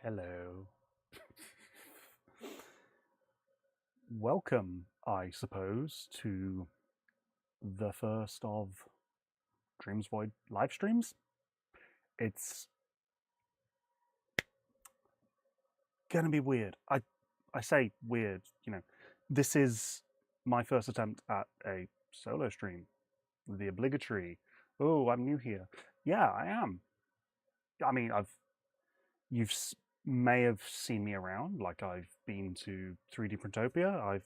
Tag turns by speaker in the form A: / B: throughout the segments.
A: Hello. Welcome, I suppose, to the first of DreamsVoid live streams. It's gonna be weird. I say weird, This is my first attempt at a solo stream. The obligatory, oh, I'm new here. Yeah, I am. I mean, you've may have seen me around, like I've been to 3D Printopia. I've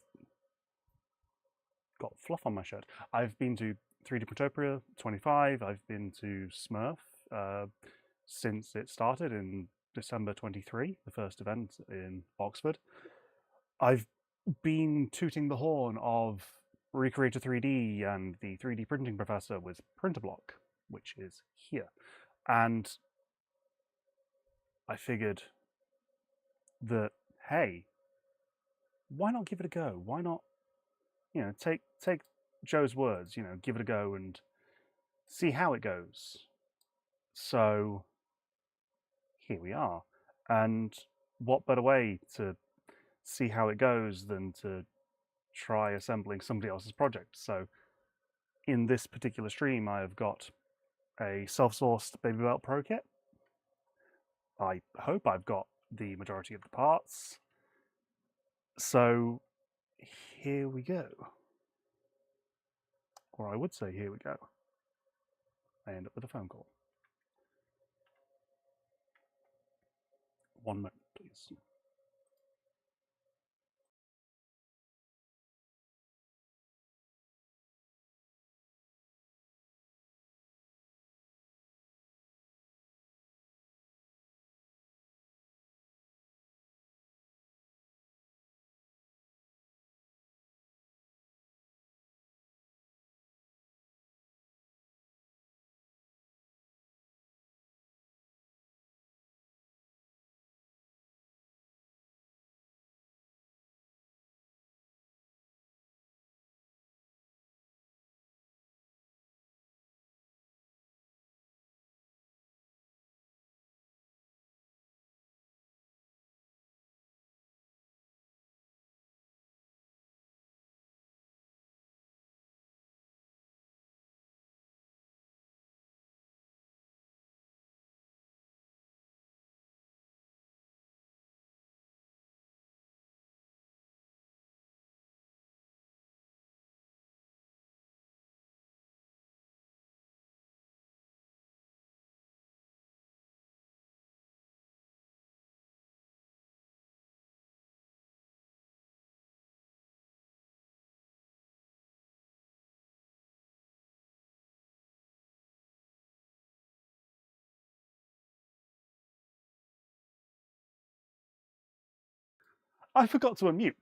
A: got fluff on my shirt. I've been to 3D Printopia 25. I've been to Smurf since it started in December 23, the first event in Oxford. I've been tooting the horn of Recreator 3D and the 3D printing professor with Printerblock, which is here. And I figured that, hey, why not give it a go? Why not, take Joe's words, give it a go and see how it goes. So here we are. And what better way to see how it goes than to try assembling somebody else's project? So in this particular stream, I have got a self-sourced BabyBelt Pro kit. I hope I've got the majority of the parts. So here we go. Or I would say here we go. I end up with a phone call. One moment, please. I forgot to unmute.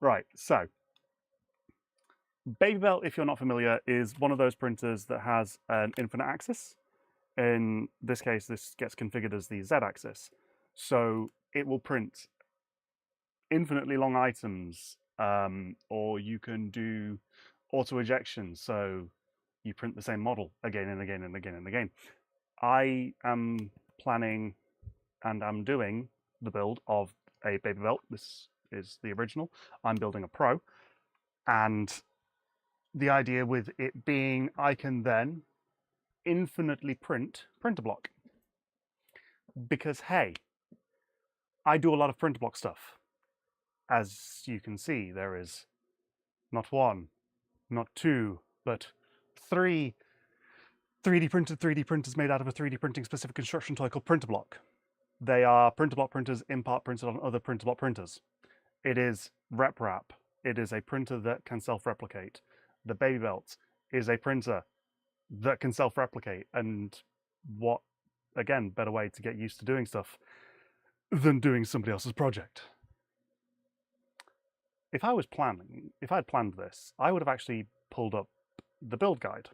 A: Right, so BabyBelt, if you're not familiar, is one of those printers that has an infinite axis. In this case, this gets configured as the Z-axis. So it will print infinitely long items, or you can do auto-ejection, so you print the same model again and again and again and again. I am planning and I'm doing the build of a BabyBelt. This is the original. I'm building a Pro, and the idea with it being I can then infinitely print printer block. Because hey, I do a lot of printer block stuff. As you can see, there is not one, not two, but three 3D printed 3D printers made out of a 3D printing specific construction toy called Printer Block. They are printer block printers in part printed on other printer block printers. It is RepRap. It is a printer that can self-replicate. The BabyBelt is a printer that can self-replicate. And what, again, better way to get used to doing stuff than doing somebody else's project? If I'd planned this, I would have actually pulled up the build guide.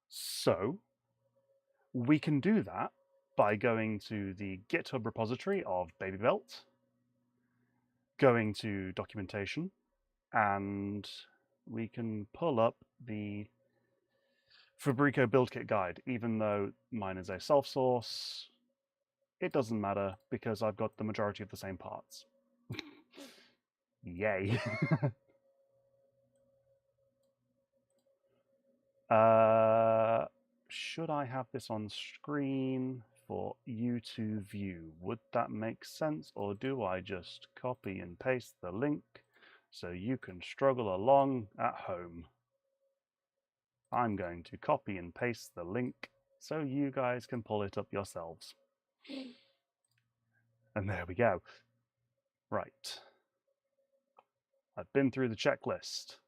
A: So we can do that by going to the GitHub repository of BabyBelt, going to documentation, and we can pull up the Fabrico build kit guide, even though mine is a self-source. It doesn't matter because I've got the majority of the same parts. Yay. Should I have this on screen for you to view? Would that make sense, or do I just copy and paste the link so you can struggle along at home? I'm going to copy and paste the link so you guys can pull it up yourselves. And there we go. Right. I've been through the checklist.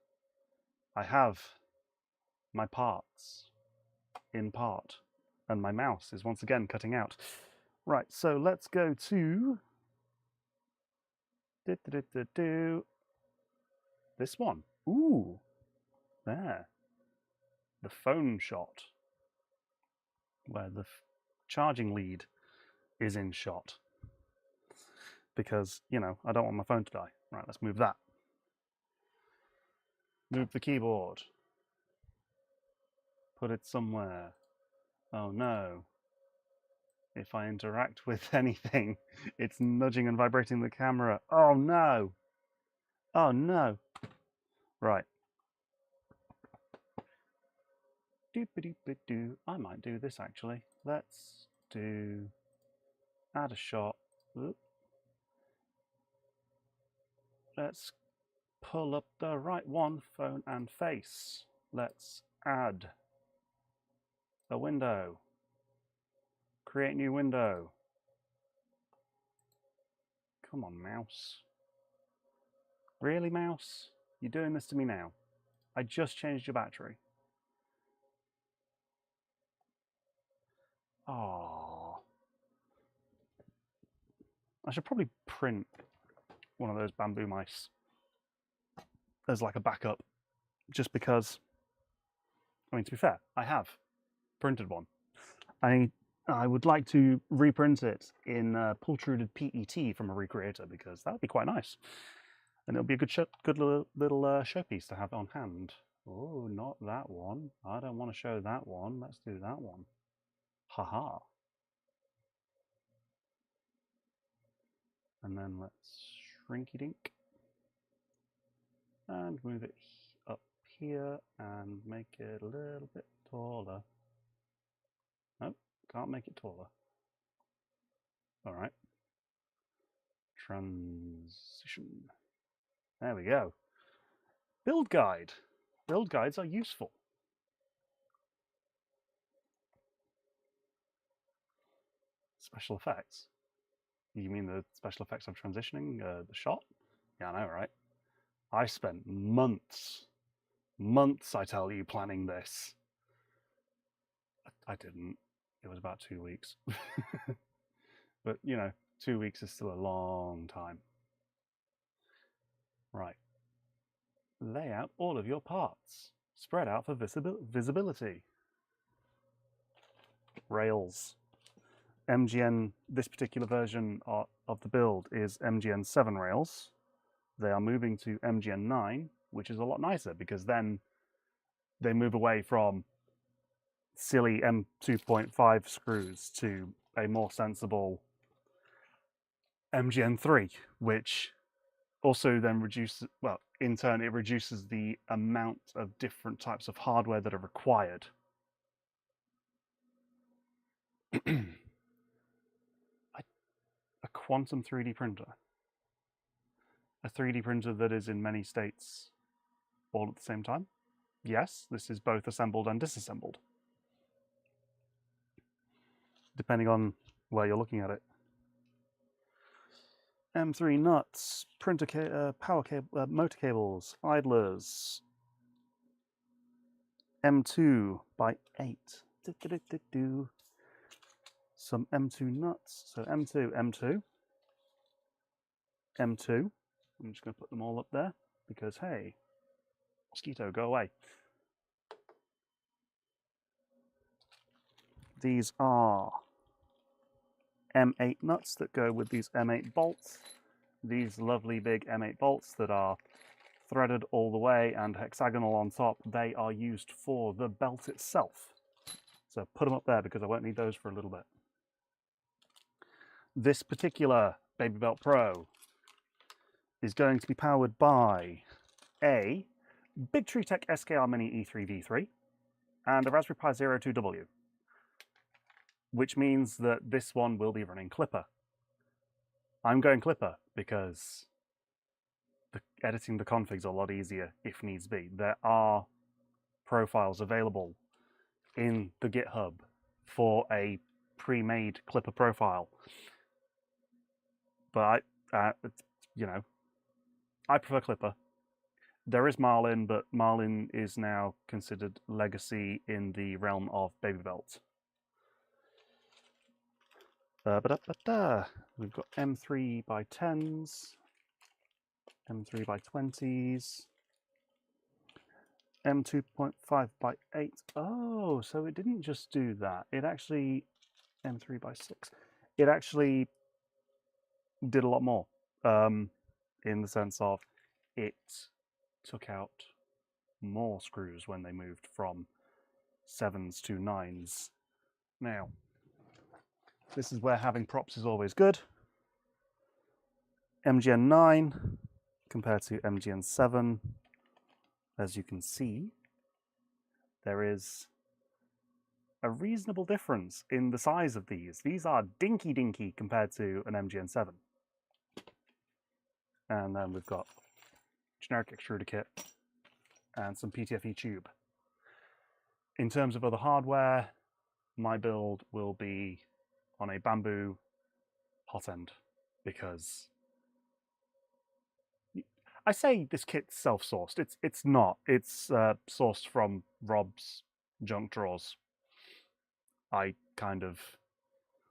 A: I have my parts in part, and my mouse is once again cutting out. Right, so let's go to this one. Ooh, there. The phone shot, where the charging lead is in shot. Because, you know, I don't want my phone to die. Right, let's move that. Move the keyboard. Put it somewhere. Oh no. If I interact with anything, it's nudging and vibrating the camera. Oh no. Oh no. Right. Doop-a-doop-a-doo. I might do this actually. Let's do add a shot. Oop. Let's pull up the right one, phone and face. Let's add a window. Create new window. Come on, mouse. Really, mouse? You're doing this to me now. I just changed your battery. Oh. I should probably print one of those bamboo mice as like a backup, just because, I mean, to be fair, I have printed one. I would like to reprint it in pultruded PET from a recreator, because that would be quite nice. And it'll be a good little showpiece to have on hand. Oh, not that one. I don't want to show that one. Let's do that one. Haha. And then let's shrinky dink and move it up here and make it a little bit taller. Nope, can't make it taller. All right. Transition. There we go. Build guide. Build guides are useful. Special effects. You mean the special effects of transitioning the shot? Yeah, I know, right? I spent months, I tell you, planning this. I didn't. It was about 2 weeks. But, you know, 2 weeks is still a long time. Right. Lay out all of your parts. Spread out for visibility. Rails. MGN, this particular version of the build is MGN 7 rails. They are moving to MGN 9, which is a lot nicer, because then they move away from silly M2.5 screws to a more sensible MGN 3, which also then reduces, well, in turn, it reduces the amount of different types of hardware that are required. A quantum 3D printer. A 3D printer that is in many states all at the same time. Yes, this is both assembled and disassembled, depending on where you're looking at it. M3 nuts, printer power cable, motor cables, idlers. M2 by 8. Some M2 nuts. So M2, M2, M2. I'm just going to put them all up there because, hey, mosquito, go away. These are M8 nuts that go with these M8 bolts. These lovely big M8 bolts that are threaded all the way and hexagonal on top. They are used for the belt itself. So put them up there because I won't need those for a little bit. this particular BabyBelt Pro is going to be powered by a Big Tree Tech SKR Mini E3 V3 and a Raspberry Pi Zero 2W, which means that this one will be running Clipper. I'm going Clipper because editing the configs is a lot easier if needs be. There are profiles available in the GitHub for a pre-made Clipper profile, but you know, I prefer Clipper. There is Marlin, but Marlin is now considered legacy in the realm of BabyBelt. We've got M3 by 10s, M3 by 20s, M2.5 by 8. Oh, so it didn't just do that. It actually, M3 by 6. It actually did a lot more, in the sense of it took out more screws when they moved from 7s to 9s. Now, this is where having props is always good. MGN 9 compared to MGN 7. As you can see, there is a reasonable difference in the size of these. These are dinky compared to an MGN 7. And then we've got generic extruder kit and some PTFE tube. In terms of other hardware, my build will be on a bamboo hot end, because I say this kit's self-sourced. It's not. It's sourced from Rob's junk drawers. I kind of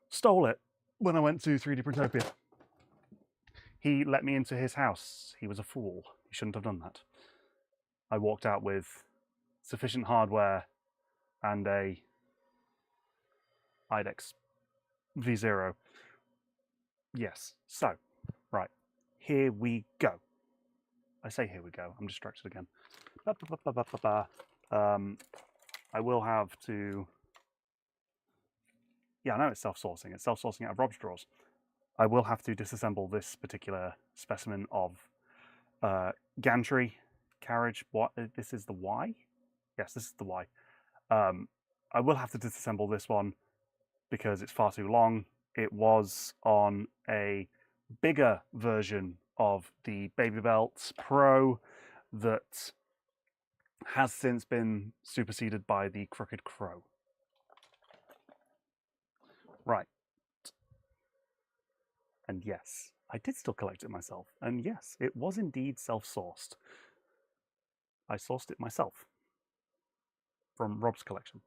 A: stole it when I went to 3D Printopia. He let me into his house. He was a fool. He shouldn't have done that. I walked out with sufficient hardware and a IDEX V0. Yes, so, right, here we go. I say here we go, I'm distracted again. I will have to... Yeah, I know it's self-sourcing. It's self-sourcing out of Rob's drawers. I will have to disassemble this particular specimen of gantry carriage. What? This is the Y? Yes, this is the Y. I will have to disassemble this one because it's far too long. It was on a bigger version of the BabyBelt Pro that has since been superseded by the Crooked Crow. Right. And yes, I did still collect it myself. And yes, it was indeed self-sourced. I sourced it myself from Rob's collection.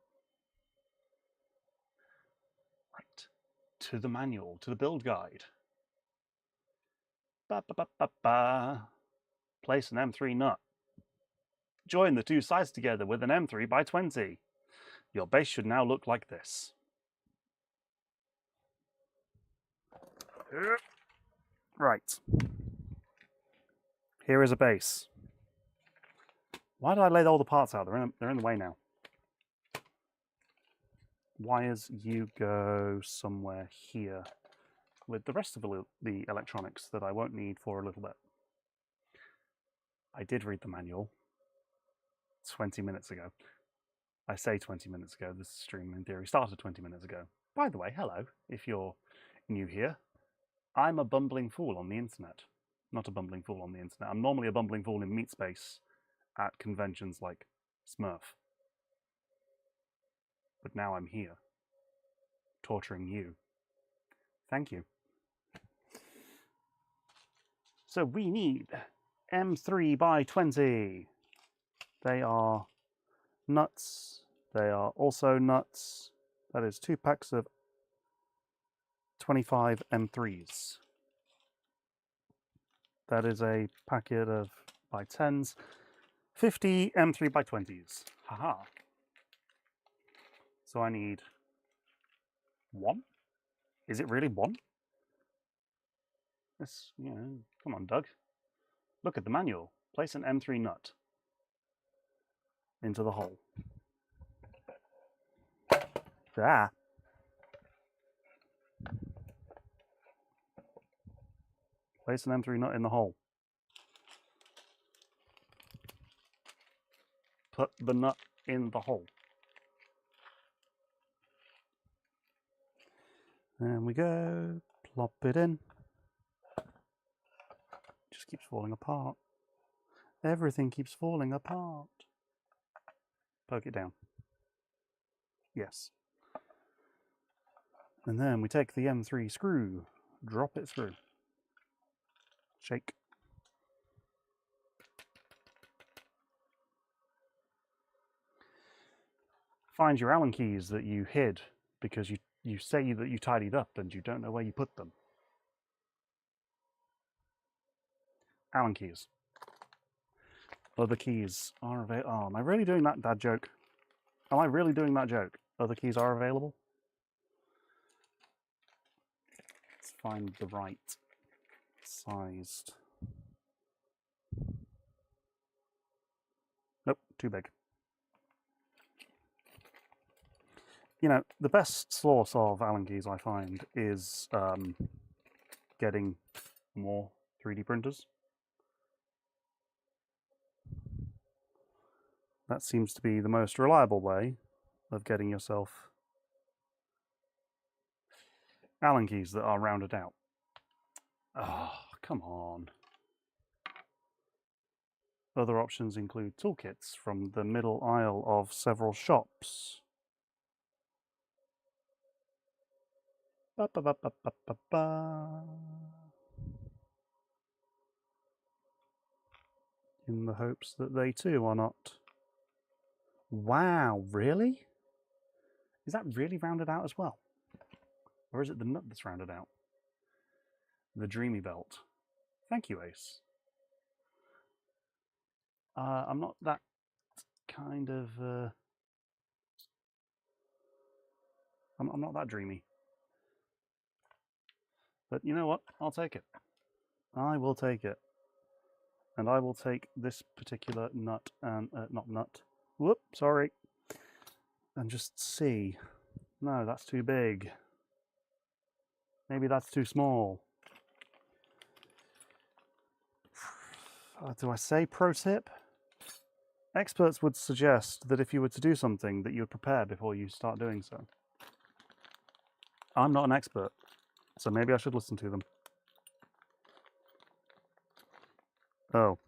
A: Right. To the manual, to the build guide. Place an M3 nut. Join the two sides together with an M3 by 20. Your base should now look like this. Right. Here is a base. Why did I lay all the parts out? They're in the way now. Wires, you go somewhere here with the rest of the electronics that I won't need for a little bit. I did read the manual 20 minutes ago. I say 20 minutes ago. This stream in theory started 20 minutes ago. By the way, hello, if you're new here. I'm a bumbling fool on the internet. Not a bumbling fool on the internet. I'm normally a bumbling fool in meat space at conventions like Smurf. But now I'm here, torturing you. Thank you. So we need M3 by 20. They are nuts. They are also nuts. That is 2 packs of 25 M3s. That is a packet of by 10s. 50 M3 by 20s. Haha. So I need 1? Is it really 1? This, you know, come on, Doug. Look at the manual. Place an M3 nut into the hole. Ah. Place an M3 nut in the hole. Put the nut in the hole. There we go. Plop it in. Just keeps falling apart. Everything keeps falling apart. Poke it down. Yes. And then we take the M3 screw, drop it through. Shake. Find your Allen keys that you hid because you say that you tidied up and you don't know where you put them. Allen keys. Other keys are available. Oh, am I really doing that dad joke? Am I really doing that joke? Other keys are available? Let's find the right sized. Nope, too big. You know, the best source of Allen keys I find is getting more 3D printers. That seems to be the most reliable way of getting yourself Allen keys that are rounded out. Oh, come on. Other options include toolkits from the middle aisle of several shops. Ba, ba, ba, ba, ba, ba, ba. In the hopes that they too are not. Wow, really? Is that really rounded out as well? Or is it the nut that's rounded out? The BabyBelt. Thank you, Ace. I'm not that kind of... I'm not that dreamy. But you know what? I'll take it. I will take it. And I will take this particular nut and... not nut. Whoop, sorry. And just see. No, that's too big. Maybe that's too small. Do I say pro tip? Experts would suggest that if you were to do something that you would prepare before you start doing so. I'm not an expert, so maybe I should listen to them. Oh,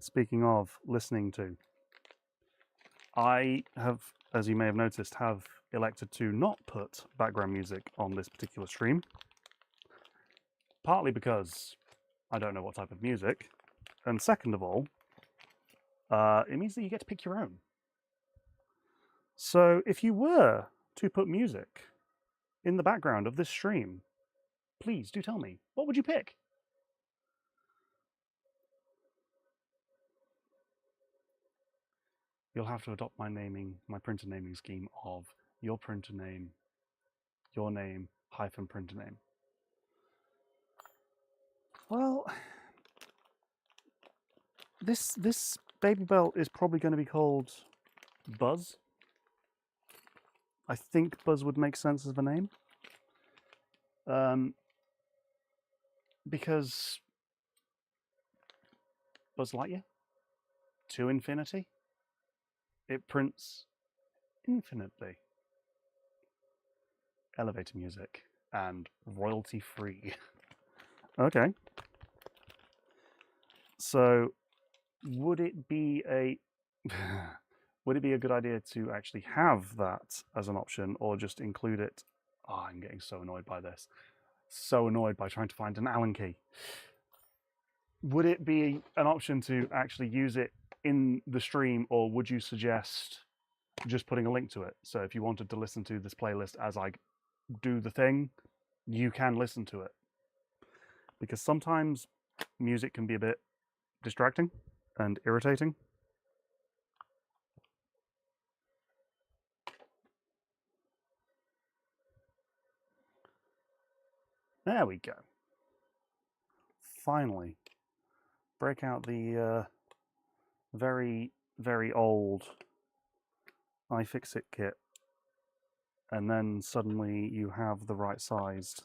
A: speaking of listening to, I have, as you may have noticed, have elected to not put background music on this particular stream. Partly because I don't know what type of music, and second of all, it means that you get to pick your own. So if you were to put music in the background of this stream, please do tell me, what would you pick? You'll have to adopt my printer naming scheme of your printer name, your name, hyphen printer name. Well, this BabyBelt is probably going to be called Buzz. I think Buzz would make sense as a name. Because Buzz Lightyear to infinity. It prints infinitely. Elevator music and royalty free. Okay. So would it be a good idea to actually have that as an option or just include it? Oh, I'm getting so annoyed by this. So annoyed by trying to find an Allen key. Would it be an option to actually use it in the stream, or would you suggest just putting a link to it? So if you wanted to listen to this playlist as I do the thing, you can listen to it. Because sometimes music can be a bit distracting and irritating. There we go. Finally, break out the very, very old iFixit kit, and then suddenly you have the right sized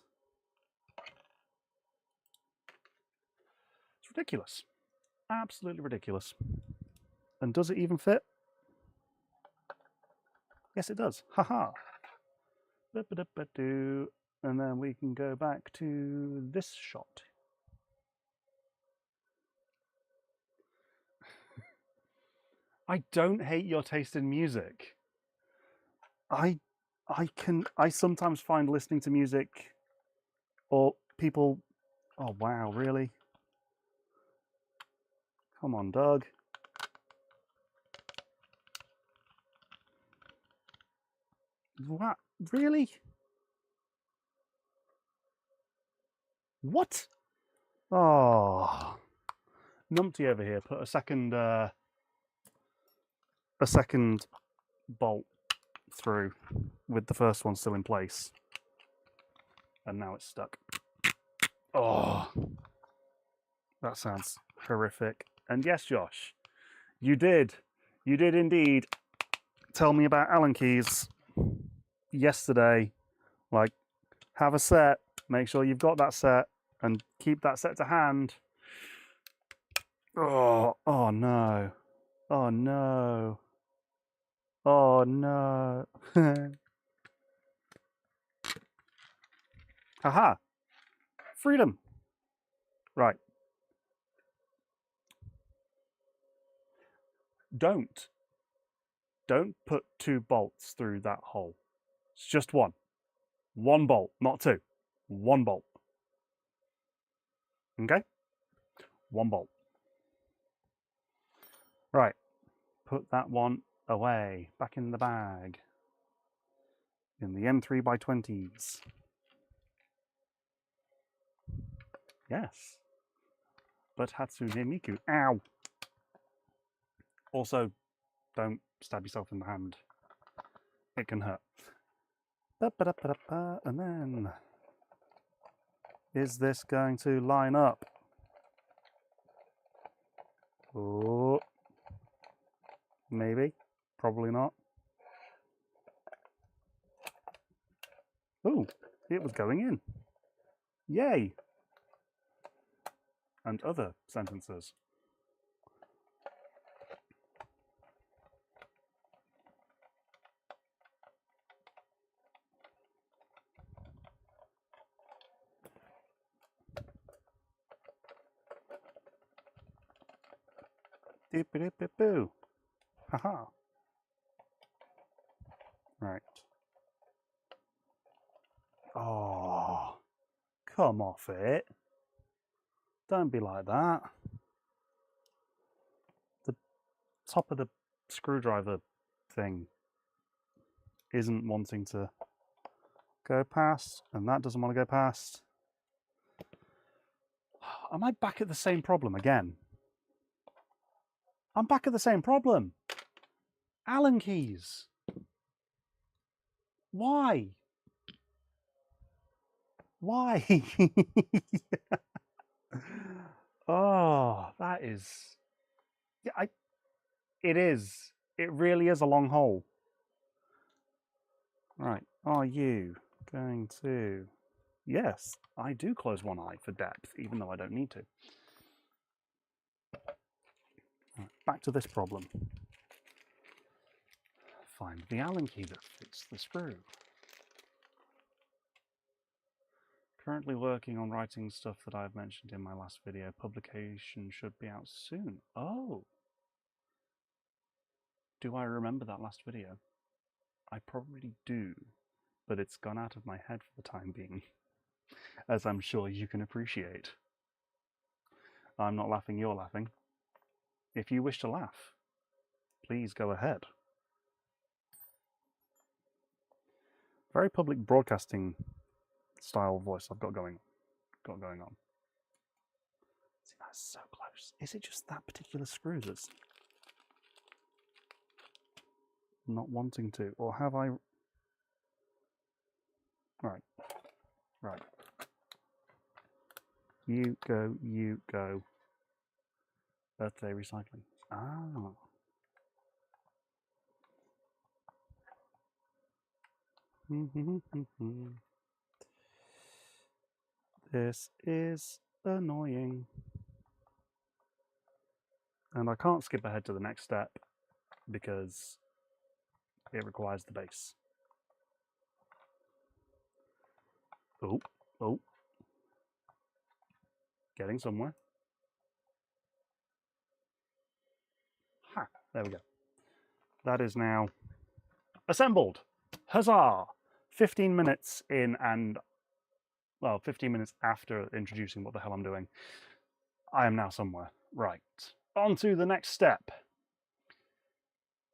A: ridiculous. Absolutely ridiculous. And does it even fit? Yes, it does. Haha. And then we can go back to this shot. I don't hate your taste in music. I sometimes find listening to music or people. Oh wow, really? Come on, Doug. What? Really? What? Oh, numpty over here. Put a second bolt through with the first one still in place, and now it's stuck. Oh, that sounds horrific. And yes, Josh, you did indeed tell me about Allen keys yesterday. Like, have a set, make sure you've got that set, and keep that set to hand. Oh no. Oh no. Oh no. Haha. Freedom. Right. Don't put 2 bolts through that hole. It's just one. One bolt, not 2. One bolt. Okay? One bolt. Right. Put that one away. Back in the bag. In the M3x20s. Yes. But Hatsune Miku. Ow. Also, don't stab yourself in the hand. It can hurt. And then, is this going to line up? Oh, maybe. Probably not. Oh, it was going in. Yay. And other sentences. Dip-a-dip-a-boo. Haha. Right. Oh, come off it. Don't be like that. The top of the screwdriver thing isn't wanting to go past, and that doesn't want to go past. Am I back at the same problem again? I'm back at the same problem. Allen keys. Why? Why? Oh, that is... Yeah, it is. It really is a long hole. Right, are you going to... Yes, I do close one eye for depth, even though I don't need to. Right, back to this problem. Find the Allen key that fits the screw. Currently working on writing stuff that I've mentioned in my last video. Publication should be out soon. Oh! Do I remember that last video? I probably do, but it's gone out of my head for the time being, as I'm sure you can appreciate. I'm not laughing, you're laughing. If you wish to laugh, please go ahead. Very public broadcasting style voice I've got going on. See, that's so close. Is it just that particular screw that's not wanting to, or have I... Right. You go. Earth Day recycling. Ah. This is annoying. And I can't skip ahead to the next step because it requires the base. Oh, oh. Getting somewhere. Ha, there we go. That is now assembled. Huzzah! 15 minutes in and, well, 15 minutes after introducing what the hell I'm doing, I am now somewhere. Right. On to the next step.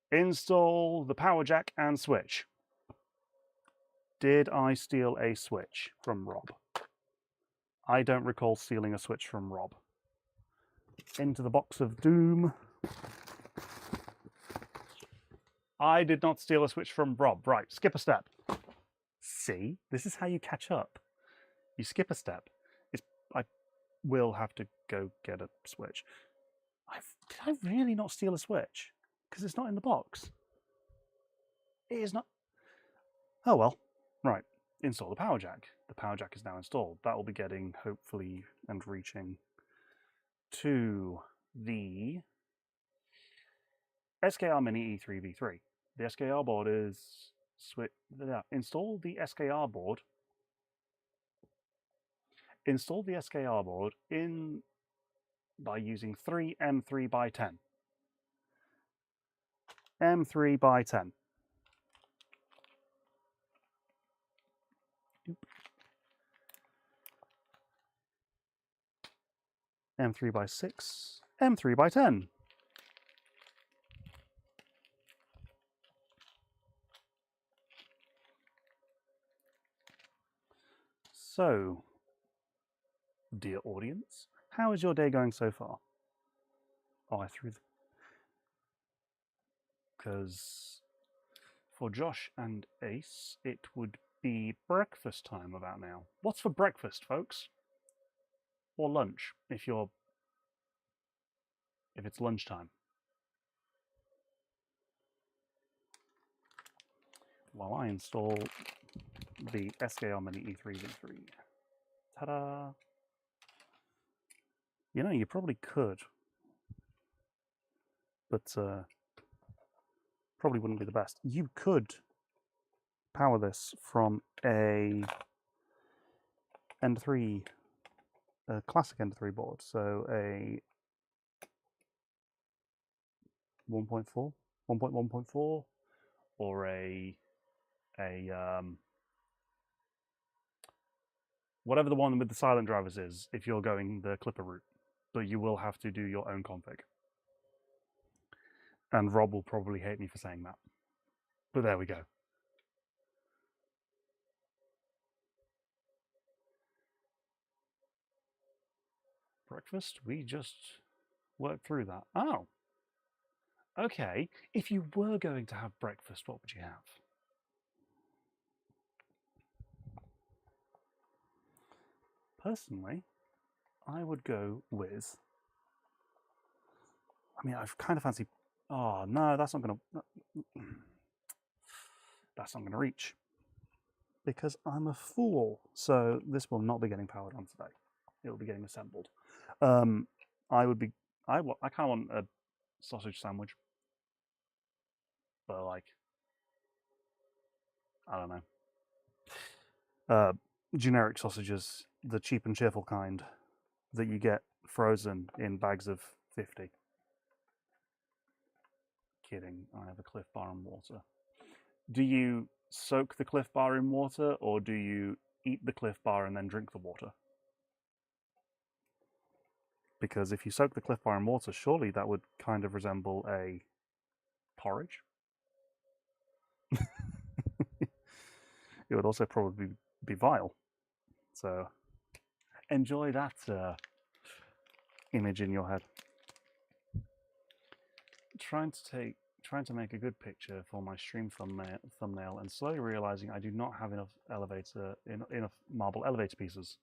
A: Install the power jack and switch. Did I steal a switch from Rob? I don't recall stealing a switch from Rob. Into the box of doom. I did not steal a switch from Rob. Right, skip a step. See, this is how you catch up. You skip a step. I will have to go get a switch. Did I really not steal a switch? Because it's not in the box. It is not. Oh well. Right. Install the power jack. The power jack is now installed. That will be getting, hopefully, and reaching to the SKR Mini E3 V3. The SKR board is install the SKR board. Install the SKR board in by using 3 M3 by 10. M3 by 10. M3 by 6. M3 by 10. So, dear audience, how is your day going so far? Oh, I threw the... Because for Josh and Ace, it would be breakfast time about now. What's for breakfast, folks? Or lunch, if it's lunchtime. While I install the SKR Mini E3 V3. Ta-da! You know, you probably could, but probably wouldn't be the best. You could power this from a End3, a classic End3 board, so a 1.4, 1.1.4, or a whatever the one with the silent drivers is, if you're going the Clipper route, but you will have to do your own config. And Rob will probably hate me for saying that. But there we go. Breakfast? We just worked through that. Oh. Okay. If you were going to have breakfast, what would you have? Personally, I would go with... I mean, I kind of fancy... Oh, no, that's not going to... That's not going to reach. Because I'm a fool. So this will not be getting powered on today. It will be getting assembled. I would be... I kind of want a sausage sandwich. But, like... I don't know. Generic sausages, the cheap and cheerful kind that you get frozen in bags of 50. Kidding, I have a Cliff Bar and water. Do you soak the Cliff Bar in water, or do you eat the Cliff Bar and then drink the water? Because if you soak the Cliff Bar in water, surely that would kind of resemble a porridge. It would also probably be vile. So enjoy that image in your head. Trying to make a good picture for my stream thumbnail, and slowly realizing I do not have enough enough marble elevator pieces.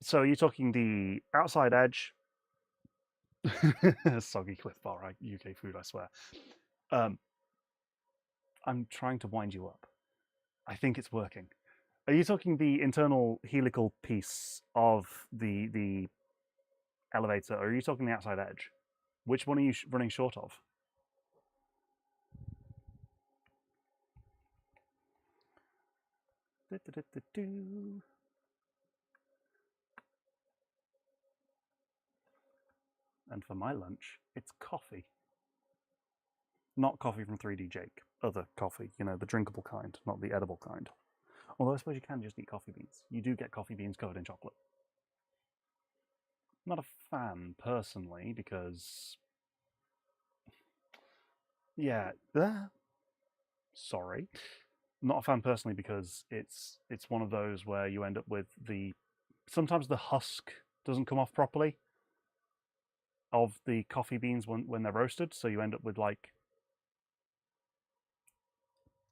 A: So you're talking the outside edge. Soggy Cliff Bar, UK food, I swear. I'm trying to wind you up. I think it's working. Are you talking the internal helical piece of the elevator, or are you talking the outside edge? Which one are you running short of? And for my lunch, it's coffee. Not coffee from 3D Jake. Other coffee, you know, the drinkable kind, not the edible kind. Although I suppose you can just eat coffee beans. You do get coffee beans covered in chocolate. Not a fan, personally, because... Yeah, sorry. Not a fan, personally, because it's one of those where you end up with the... Sometimes the husk doesn't come off properly of the coffee beans when they're roasted, so you end up with, like,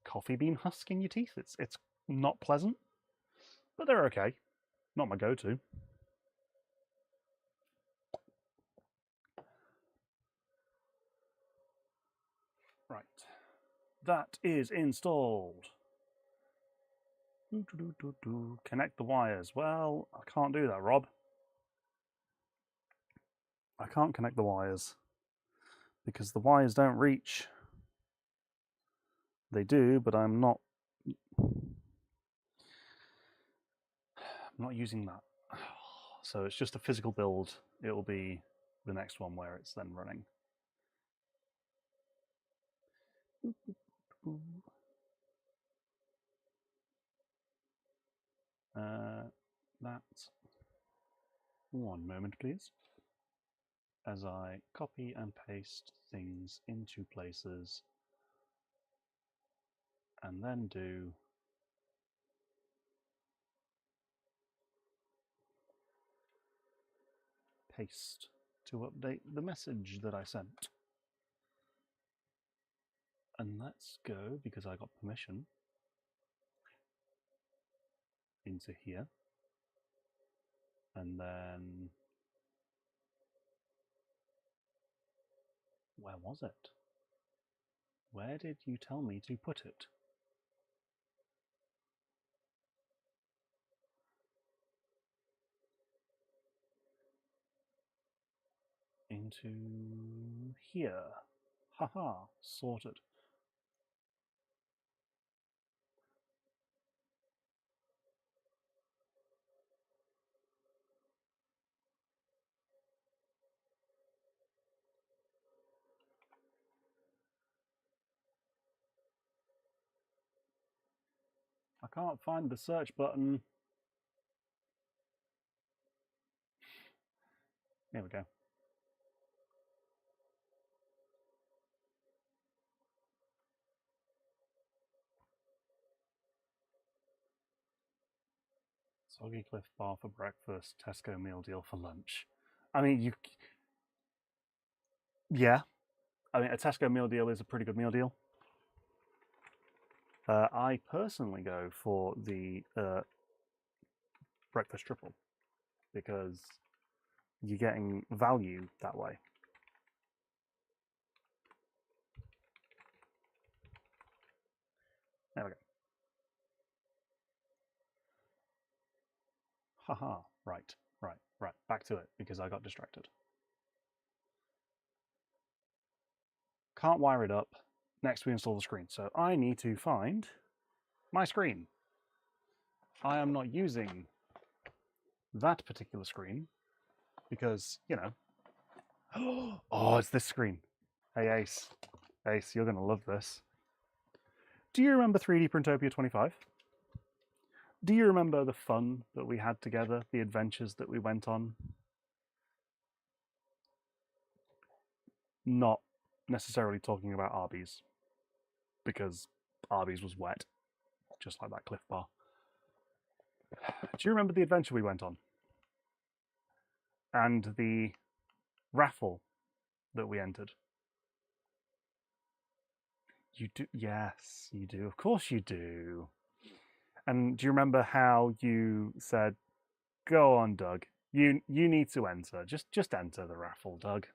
A: coffee bean husk in your teeth. It's not pleasant, but they're okay. Not my go-to. Right. That is installed. Connect the wires. Well, I can't do that, Rob. I can't connect the wires because the wires don't reach. They do, but I'm not using that. So it's just a physical build. It will be the next one where it's then running. That. One moment, please. As I copy and paste things into places and then do paste to update the message that I sent. And let's go, because I got permission, into here. And then, where was it? Where did you tell me to put it? Into here. Haha, sorted. I can't find the search button. Here we go. Soggy Cliff Bar for breakfast, Tesco meal deal for lunch. I mean, yeah. I mean, a Tesco meal deal is a pretty good meal deal. I personally go for the breakfast triple because you're getting value that way. There we go. Haha, right. Back to it because I got distracted. Can't wire it up. Next we install the screen. So I need to find my screen. I am not using that particular screen because, you know. Oh, it's this screen. Hey, Ace. Ace, you're going to love this. Do you remember 3D Printopia 25? Do you remember the fun that we had together, the adventures that we went on? Not necessarily talking about Arby's, because Arby's was wet, just like that Cliff Bar. Do you remember the adventure we went on? And the raffle that we entered? You do? Yes, you do. Of course you do. And do you remember how you said, "Go on, Doug. You need to enter. Just enter the raffle, Doug."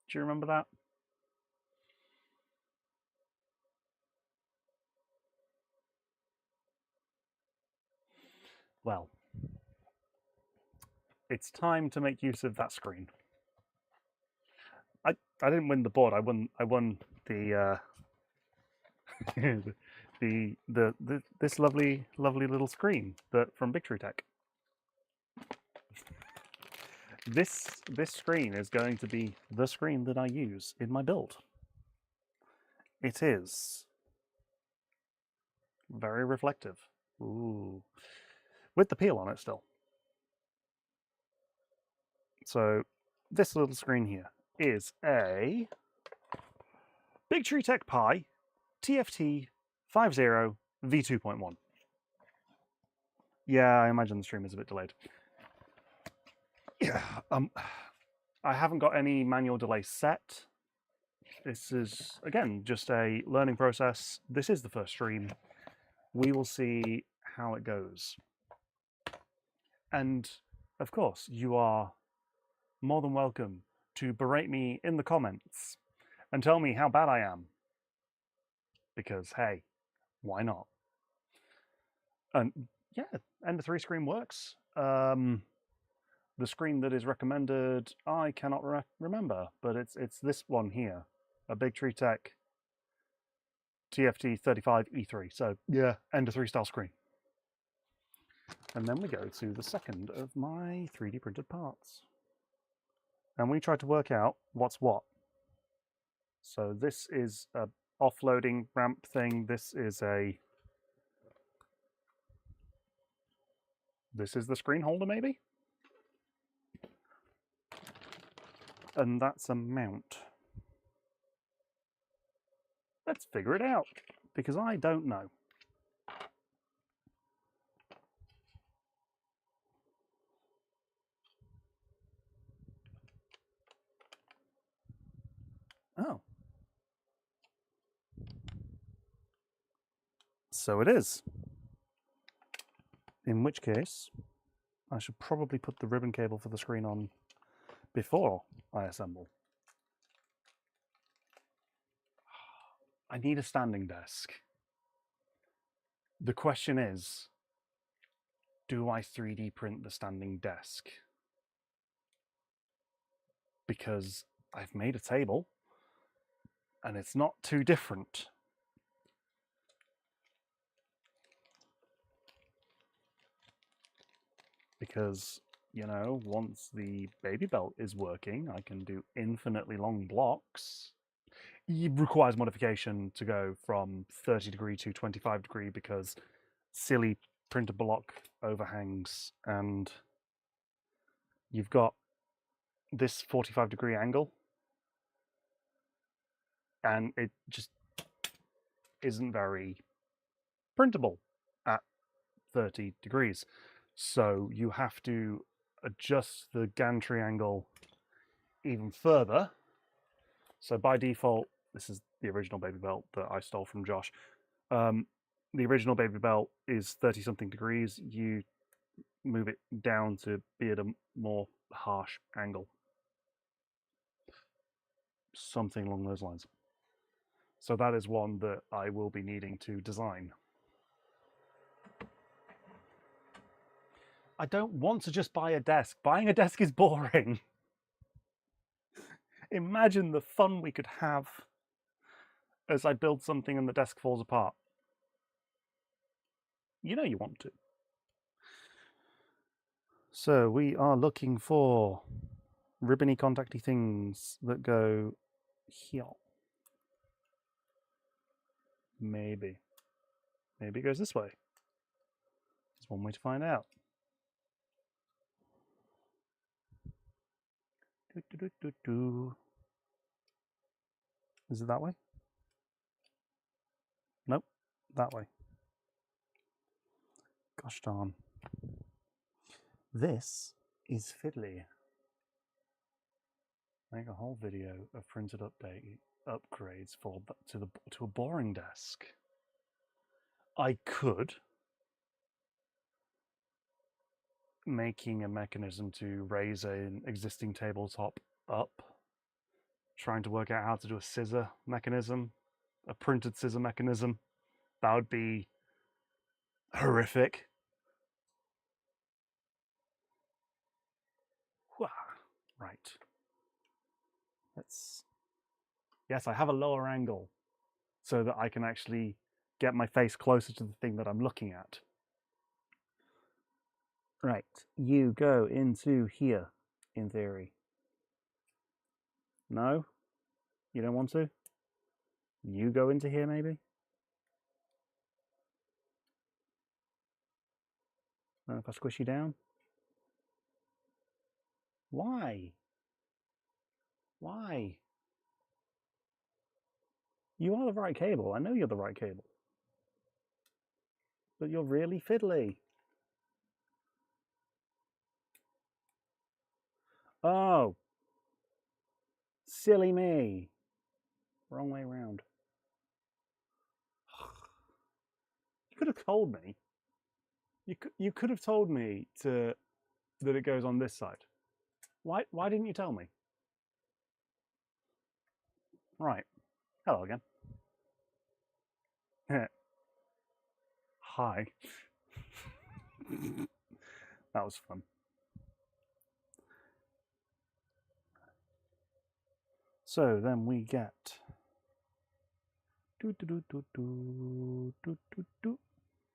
A: Do you remember that? well, it's time to make use of that screen. I didn't win the board. I won the this lovely little screen that from Victory Tech. This screen is going to be the screen that I use in my build. It is very reflective. Ooh. With the peel on it still. So this little screen here is a Victory Tech Pi TFT 50 V2.1. Yeah, I imagine the stream is a bit delayed. Yeah, I haven't got any manual delay set. This is, again, just a learning process. This is the first stream. We will see how it goes. And, of course, you are more than welcome to berate me in the comments and tell me how bad I am. Because, hey, why not? And, yeah, Ender 3 screen works. The screen that is recommended, I cannot remember, but it's this one here. A Victory Tech TFT 35 E3. So yeah, Ender 3 style screen. And then we go to the second of my 3D printed parts. And we try to work out what's what. So this is a offloading ramp thing. This is the screen holder maybe? And that's a mount. Let's figure it out, because I don't know. Oh. So it is. In which case, I should probably put the ribbon cable for the screen on before I assemble. I need a standing desk. The question is, do I 3D print the standing desk? Because I've made a table and it's not too different. Because, you know, once the BabyBelt is working, I can do infinitely long blocks. It requires modification to go from 30 degree to 25 degree because silly printer block overhangs, and you've got this 45 degree angle and it just isn't very printable at 30 degrees. So you have to adjust the gantry angle even further. So by default, this is the original BabyBelt that I stole from Josh. The original BabyBelt is 30 something degrees. You move it down to be at a more harsh angle. Something along those lines. So that is one that I will be needing to design. I don't want to just buy a desk. Buying a desk is boring. Imagine the fun we could have as I build something and the desk falls apart. You know you want to. So we are looking for ribbony contacty things that go here. Maybe. Maybe it goes this way. There's one way to find out. Is it that way? Nope, that way. Gosh darn. This is fiddly. Make a whole video of printed upgrades to a boring desk. I could making a mechanism to raise an existing tabletop up, trying to work out how to do a scissor mechanism, a printed scissor mechanism. That would be horrific. Right. Yes, I have a lower angle so that I can actually get my face closer to the thing that I'm looking at. Right, you go into here, in theory. No? You don't want to? You go into here, maybe? And if I squish you down? Why? Why? You are the right cable. I know you're the right cable. But you're really fiddly. Oh. Silly me. Wrong way round. You could have told me. You could have told me that it goes on this side. Why didn't you tell me? Right. Hello again. Hi. That was fun. So then we get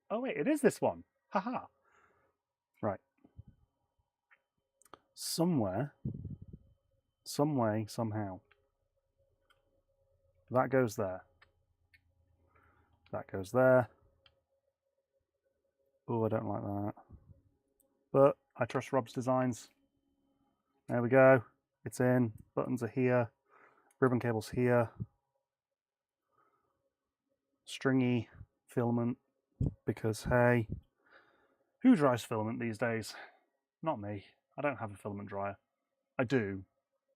A: Oh wait, it is this one. Haha. Right. Somewhere, some way, somehow. That goes there. That goes there. Oh, I don't like that. But I trust Rob's designs. There we go. It's in. Buttons are here. Ribbon cable's here. Stringy filament. Because, hey, who dries filament these days? Not me. I don't have a filament dryer. I do.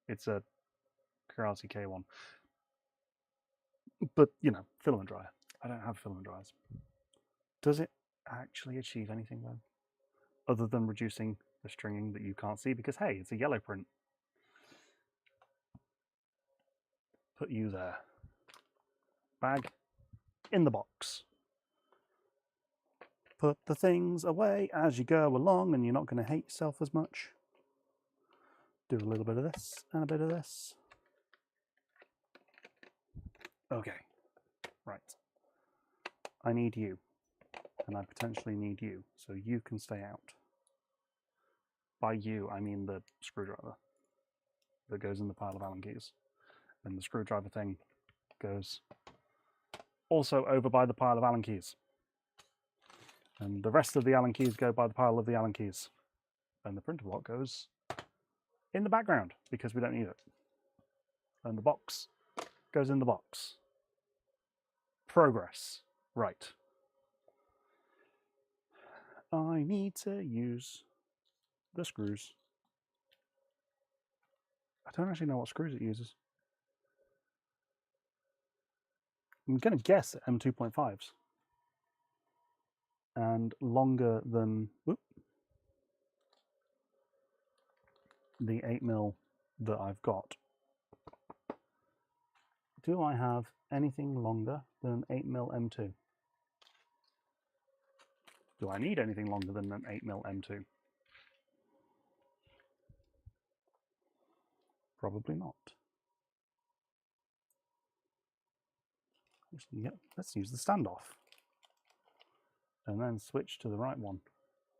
A: It's a Karate K1. But, you know, filament dryer. I don't have filament dryers. Does it actually achieve anything then? Other than reducing the stringing that you can't see? Because, hey, it's a yellow print. Put you there. Bag in the box. Put the things away as you go along and you're not going to hate yourself as much. Do a little bit of this and a bit of this. Okay, right. I need you, and I potentially need you, so you can stay out. By you, I mean the screwdriver that goes in the pile of Allen keys. And the screwdriver thing goes also over by the pile of Allen keys. And the rest of the Allen keys go by the pile of the Allen keys. And the printer block goes in the background because we don't need it. And the box goes in the box. Progress. Right. I need to use the screws. I don't actually know what screws it uses. I'm going to guess M2.5s. And longer than the 8mm that I've got. Do I have anything longer than 8mm M2? Do I need anything longer than an 8mm M2? Probably not. Let's use the standoff. And then switch to the right one.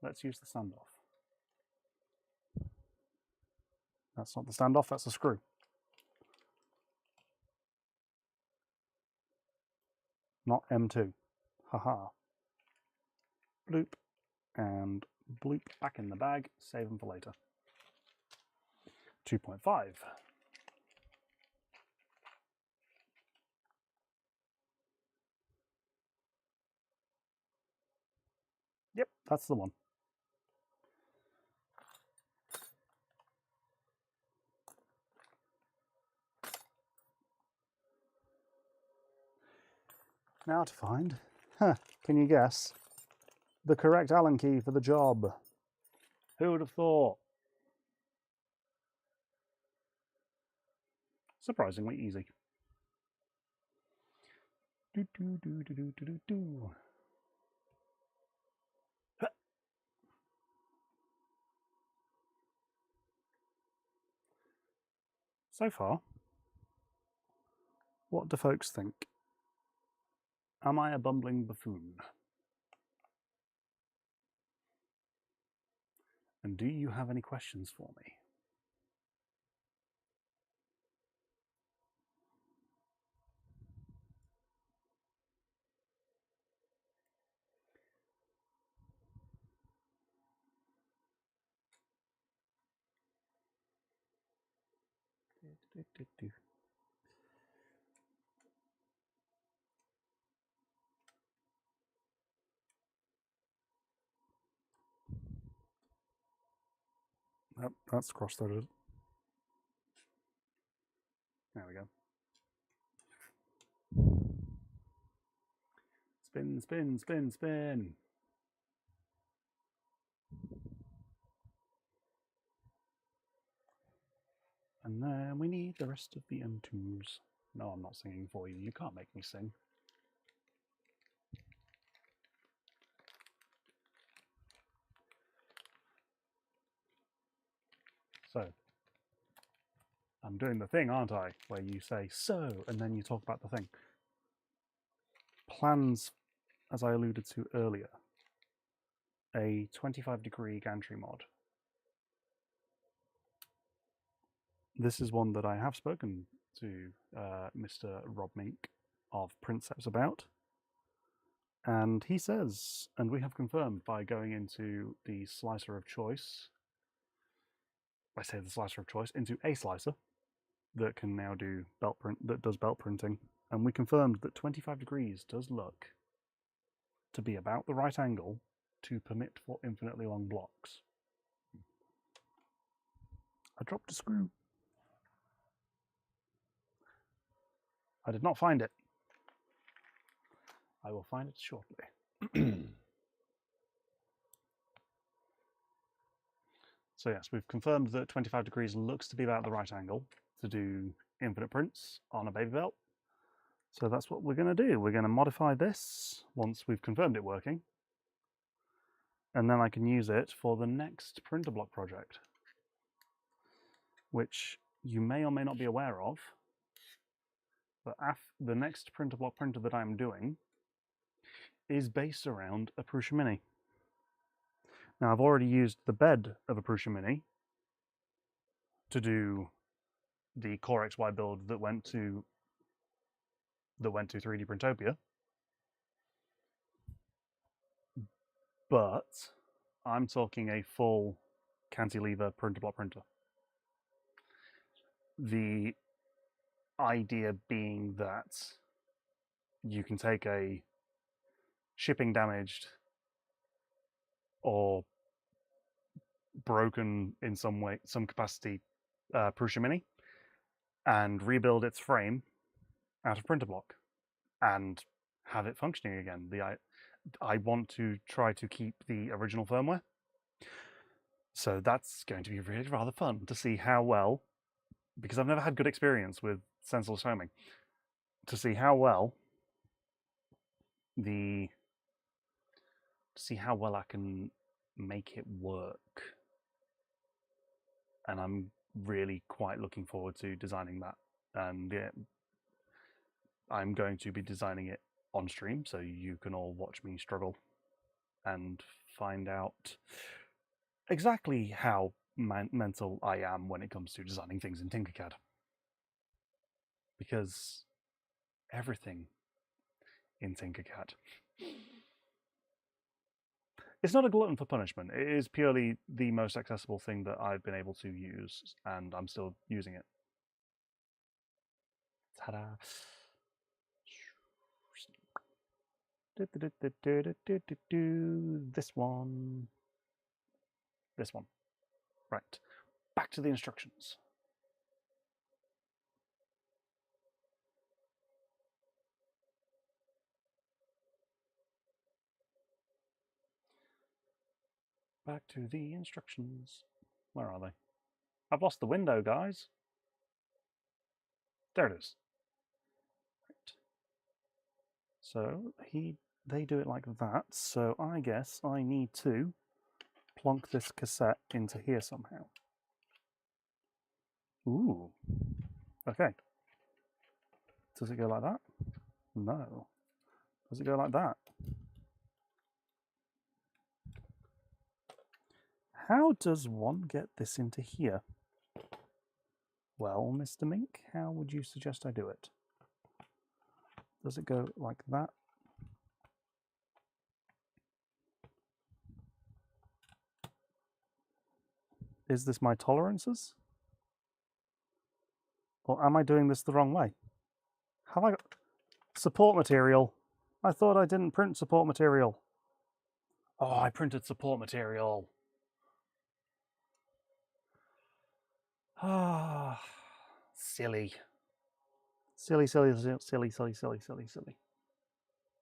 A: Let's use the standoff. That's not the standoff, that's a screw. Not M2. Haha. Bloop. And bloop back in the bag. Save them for later. 2.5. Yep, that's the one. Now to find, can you guess, the correct Allen key for the job? Who would have thought? Surprisingly easy. Do, do, do, do, do, do, do. So far, what do folks think? Am I a bumbling buffoon? And do you have any questions for me? Yep, that's cross-threaded. There we go. Spin, spin, spin, spin. And then we need the rest of the M2s. No, I'm not singing for you. You can't make me sing. So, I'm doing the thing, aren't I? Where you say, so, and then you talk about the thing. Plans, as I alluded to earlier, a 25-degree gantry mod. This is one that I have spoken to Mr. Rob Mink of Princeps about. And he says, and we have confirmed by going into the slicer of choice, I say the slicer of choice, into a slicer that can now do belt print, that does belt printing. And we confirmed that 25 degrees does look to be about the right angle to permit for infinitely long blocks. I dropped a screw. I did not find it. I will find it shortly. So yes, we've confirmed that 25 degrees looks to be about the right angle to do infinite prints on a BabyBelt. So that's what we're going to do. We're going to modify this once we've confirmed it working. And then I can use it for the next printer block project, which you may or may not be aware of. But the next printer block printer that I'm doing is based around a Prusa Mini. Now I've already used the bed of a Prusa Mini to do the Core XY build that went to 3D Printopia, but I'm talking a full cantilever printer block printer. The idea being that you can take a shipping damaged or broken in some way, some capacity Prusa Mini and rebuild its frame out of printer block and have it functioning again. I want to try to keep the original firmware. So that's going to be really rather fun to see how well, because I've never had good experience with sensorless homing, to see how well I can make it work. And I'm really quite looking forward to designing that. And yeah, I'm going to be designing it on stream, so you can all watch me struggle and find out exactly how mental I am when it comes to designing things in Tinkercad. Because everything in Tinkercad, it's not a glutton for punishment. It is purely the most accessible thing that I've been able to use, and I'm still using it. Ta-da! This one. This one. Right. Back to the instructions. Back to the instructions. Where are they? I've lost the window, guys. There it is. Right. So they do it like that. So I guess I need to plonk this cassette into here somehow. Ooh. Okay. Does it go like that? No. Does it go like that? How does one get this into here? Well, Mr. Mink, how would you suggest I do it? Does it go like that? Is this my tolerances? Or am I doing this the wrong way? Have I got support material? I thought I didn't print support material. Oh, I printed support material. Ah, silly. Silly, silly, silly, silly, silly, silly, silly, silly.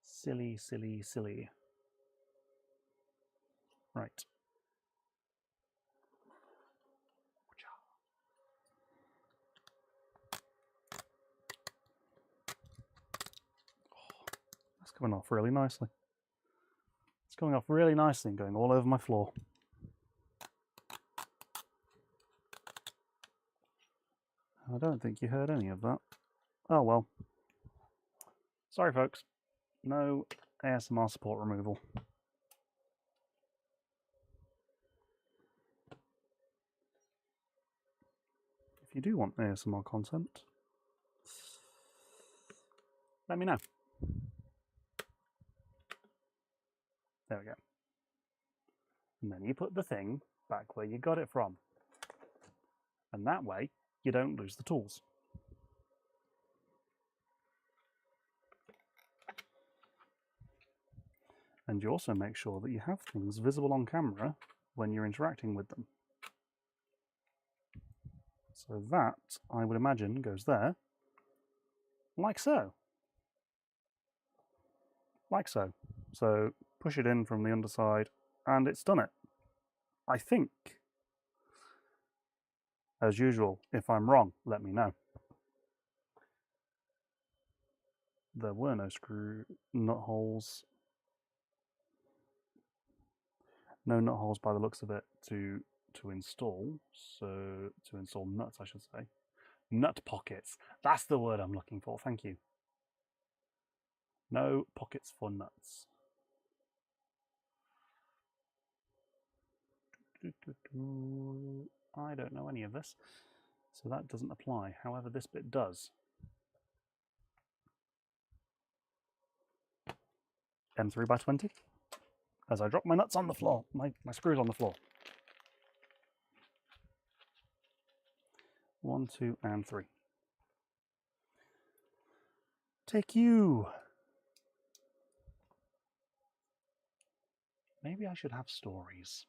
A: Silly, silly, silly. Right. That's coming off really nicely. It's coming off really nicely and going all over my floor. I don't think you heard any of that. Oh well. Sorry, folks. No ASMR support removal. If you do want ASMR content, let me know. There we go. And then you put the thing back where you got it from. And that way, you don't lose the tools. And you also make sure that you have things visible on camera when you're interacting with them. So that, I would imagine, goes there, like so. Like so. So push it in from the underside, and it's done it. I think. As usual, if I'm wrong, let me know. There were no screw nut holes. No nut holes by the looks of it to install. So to install nuts, I should say. Nut pockets. That's the word I'm looking for. Thank you. No pockets for nuts. I don't know any of this, so that doesn't apply. However, this bit does. M3 by 20. As I drop my nuts on the floor, my screws on the floor. 1, 2, and 3. Take you. Maybe I should have stories.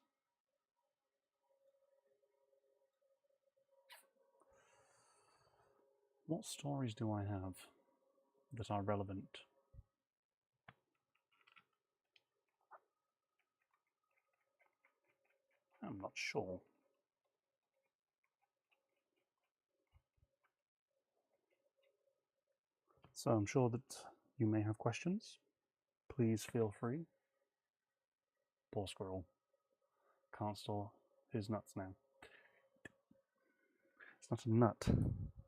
A: What stories do I have that are relevant? I'm not sure. So I'm sure that you may have questions. Please feel free. Poor squirrel. Can't store his nuts now. It's not a nut.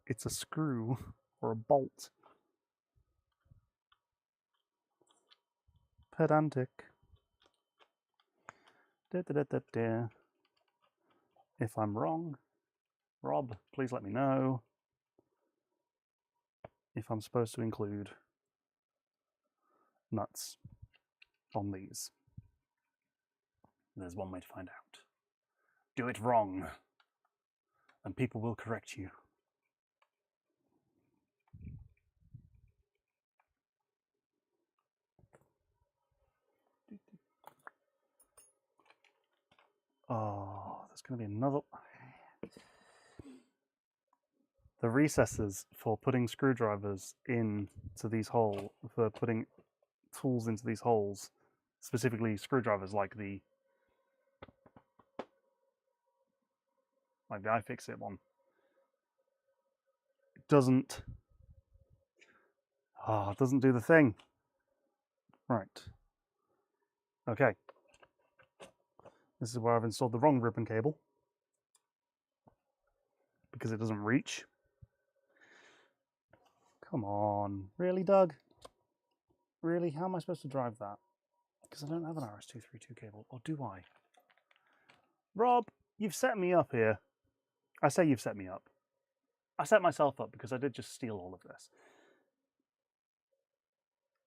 A: It's a screw or a bolt. Pedantic. Da, da, da, da, da. If I'm wrong, Rob, please let me know if I'm supposed to include nuts on these. There's one way to find out. Do it wrong, and people will correct you. Oh, there's going to be another. The recesses for putting screwdrivers into these holes, for putting tools into these holes, specifically screwdrivers like the iFixit one, it doesn't do the thing. Right. Okay. This is where I've installed the wrong ribbon cable because it doesn't reach. Come on. Really, Doug? Really? How am I supposed to drive that? Because I don't have an RS-232 cable. Or do I? Rob, you've set me up here. I say you've set me up. I set myself up because I did just steal all of this.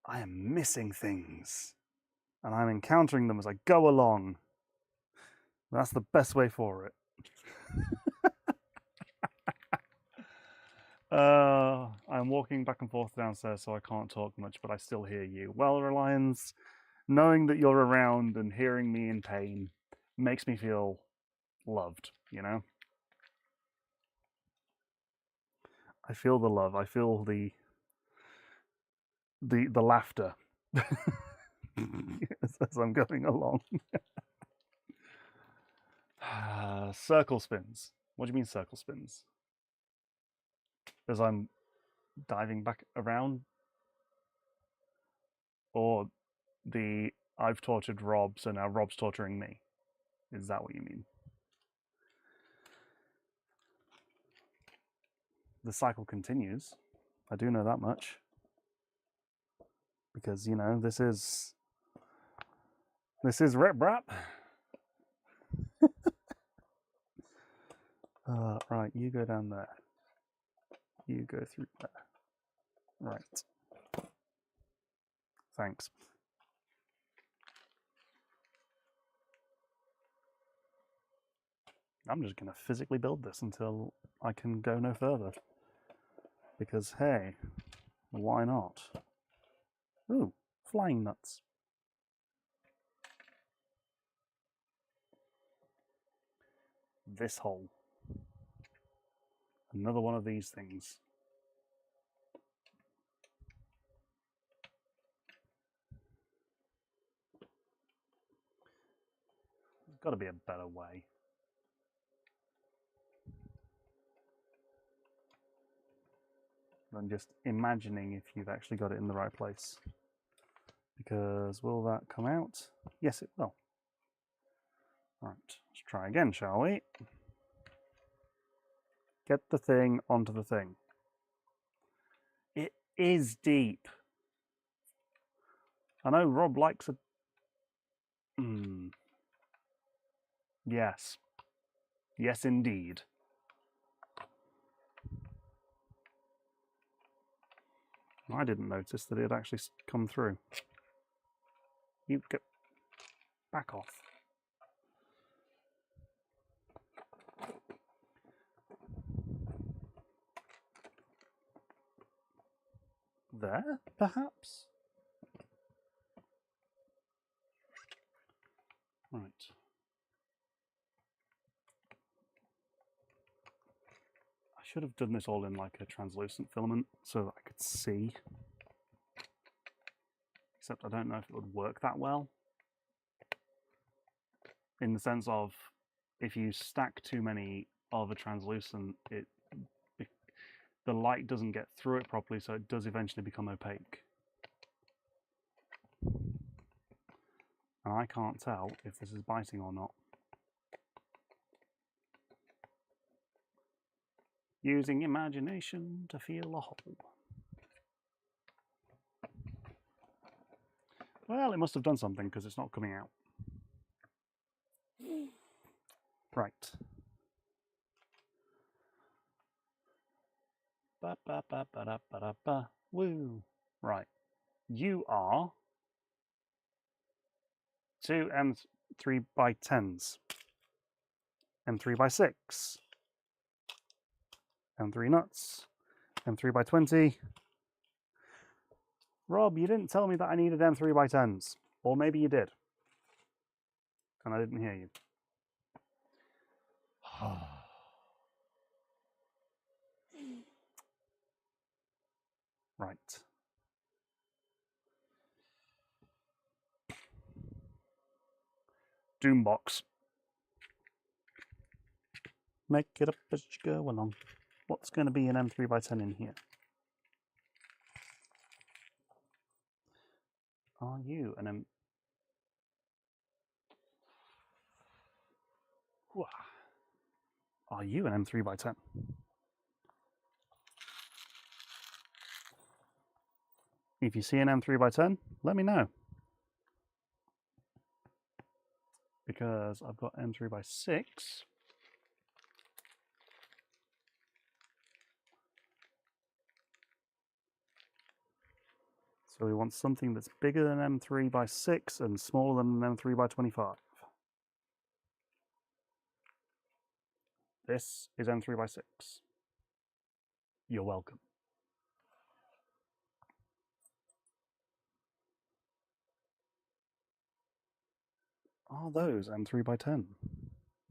A: I am missing things. And I'm encountering them as I go along. That's the best way for it. I'm walking back and forth downstairs, so I can't talk much, but I still hear you. Well, Reliance, knowing that you're around and hearing me in pain makes me feel loved, you know? I feel the love. I feel the laughter as I'm going along. Circle spins. What do you mean circle spins? As I'm diving back around? Or the I've tortured Rob, so now Rob's torturing me? Is that what you mean? The cycle continues. I do know that much. Because, you know, this is Rip Rap. Right, you go down there. You go through there. Right. Thanks. I'm just going to physically build this until I can go no further. Because, hey, why not? Ooh, flying nuts. This hole. Another one of these things. There's got to be a better way. Than just imagining if you've actually got it in the right place. Because will that come out? Yes, it will. Right, let's try again, shall we? Get the thing onto the thing. It is deep. I know Rob likes a... Yes. Yes, indeed. I didn't notice that it had actually come through. You get back off. There, perhaps? Right. I should have done this all in like a translucent filament so that I could see. Except I don't know if it would work that well. In the sense of, if you stack too many of a translucent, the light doesn't get through it properly, so it does eventually become opaque. And I can't tell if this is biting or not. Using imagination to feel a hole. Well, it must have done something because it's not coming out. Right. Ba ba ba ba da ba da ba. Woo. Right. You are 2 M3 by 10s. M3 by 6. M3 nuts. M3 by 20. Rob, you didn't tell me that I needed M3 by 10s. Or maybe you did. And I didn't hear you. Right. Doombox. Make it up as you go along. What's going to be an M3 by 10 in here? Are you an M... Are you an M3 by 10? If you see an M3x10, let me know. Because I've got M3x6. So we want something that's bigger than M3x6 and smaller than an M3x25. This is M3x6. You're welcome. Are those M3x10?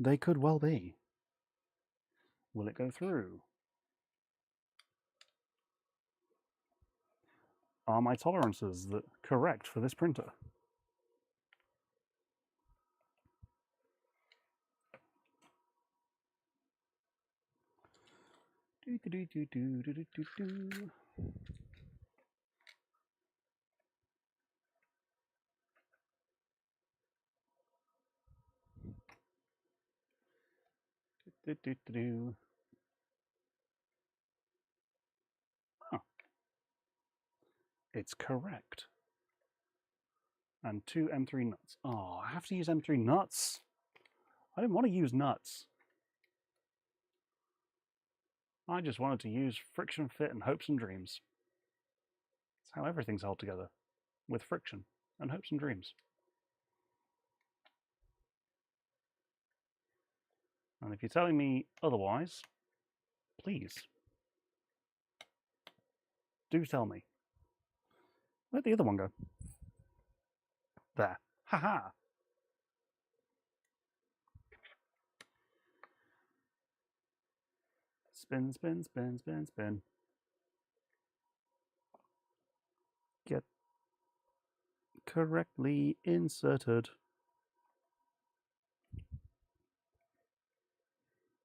A: They could well be. Will it go through? Are my tolerances correct for this printer? Oh, it's correct. And 2 M3 nuts. Oh, I have to use M3 nuts. I didn't want to use nuts. I just wanted to use friction fit and hopes and dreams. That's how everything's held together, with friction and hopes and dreams. And if you're telling me otherwise, please do tell me. Where'd the other one go? There. Haha. Spin, spin, spin, spin, spin. Get correctly inserted.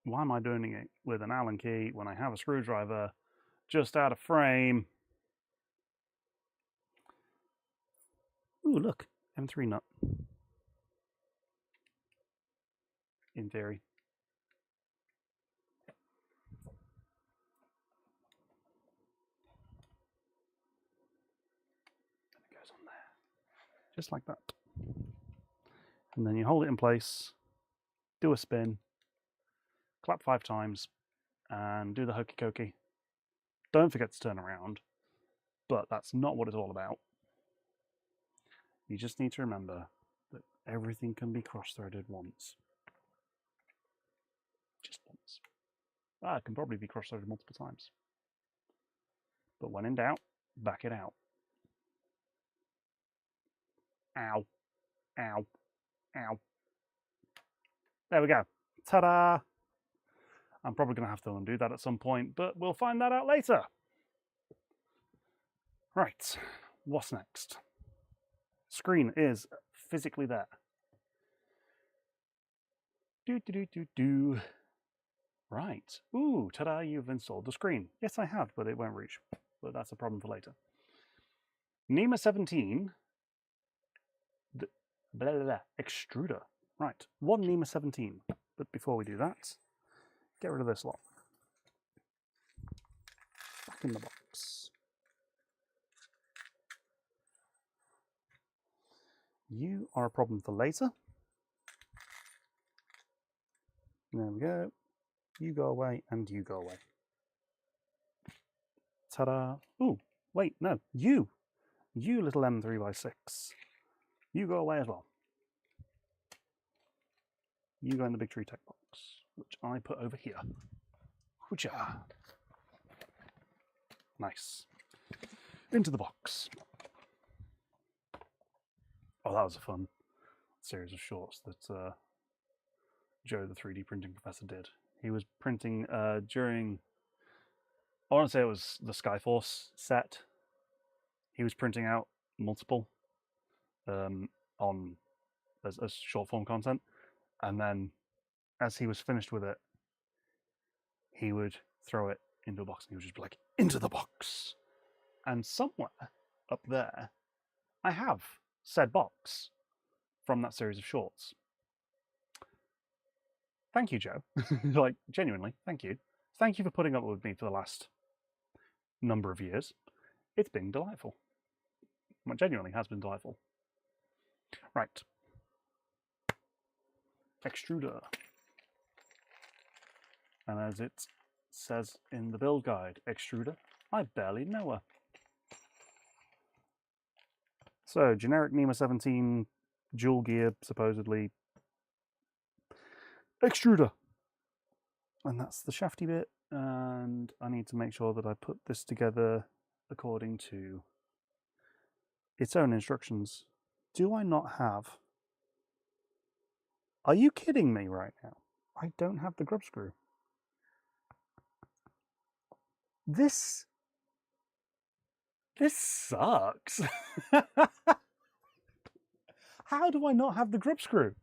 A: Why am I doing it with an Allen key when I have a screwdriver just out of frame? Ooh, look, M3 nut. In theory. It goes on there. Just like that. And then you hold it in place, do a spin, clap 5 times, and do the hokey cokey. Don't forget to turn around, but that's not what it's all about. You just need to remember that everything can be cross-threaded once. Just once. It can probably be cross-threaded multiple times. But when in doubt, back it out. Ow. Ow. Ow. There we go. Ta-da! I'm probably going to have to undo that at some point, but we'll find that out later. Right, what's next? Screen is physically there. Do. Right. Ooh, ta-da, you've installed the screen. Yes, I have, but it won't reach. But that's a problem for later. NEMA 17. Extruder. Right, one NEMA 17. But before we do that, get rid of this lot. Back in the box. You are a problem for later. There we go. You go away and you go away. Ta-da. Ooh, wait, no. You little M3x6. You go away as well. You go in the big tree tech box, which I put over here. Hoocha. Nice. Into the box. Oh, that was a fun series of shorts that Joe, the 3D printing professor, did. He was printing during, I want to say it was the Skyforce set. He was printing out multiple on as short form content, and then as he was finished with it, he would throw it into a box and he would just be like, into the box. And somewhere up there, I have said box from that series of shorts. Thank you, Joe. Like, genuinely, thank you. Thank you for putting up with me for the last number of years. It's been delightful. It genuinely has been delightful. Right. Extruder. And as it says in the build guide, extruder, I barely know her. So, generic NEMA 17 dual gear, supposedly, extruder. And that's the shafty bit, and I need to make sure that I put this together according to its own instructions. Do I not have... Are you kidding me right now? I don't have the grub screw. This sucks. How do I not have the grub screw?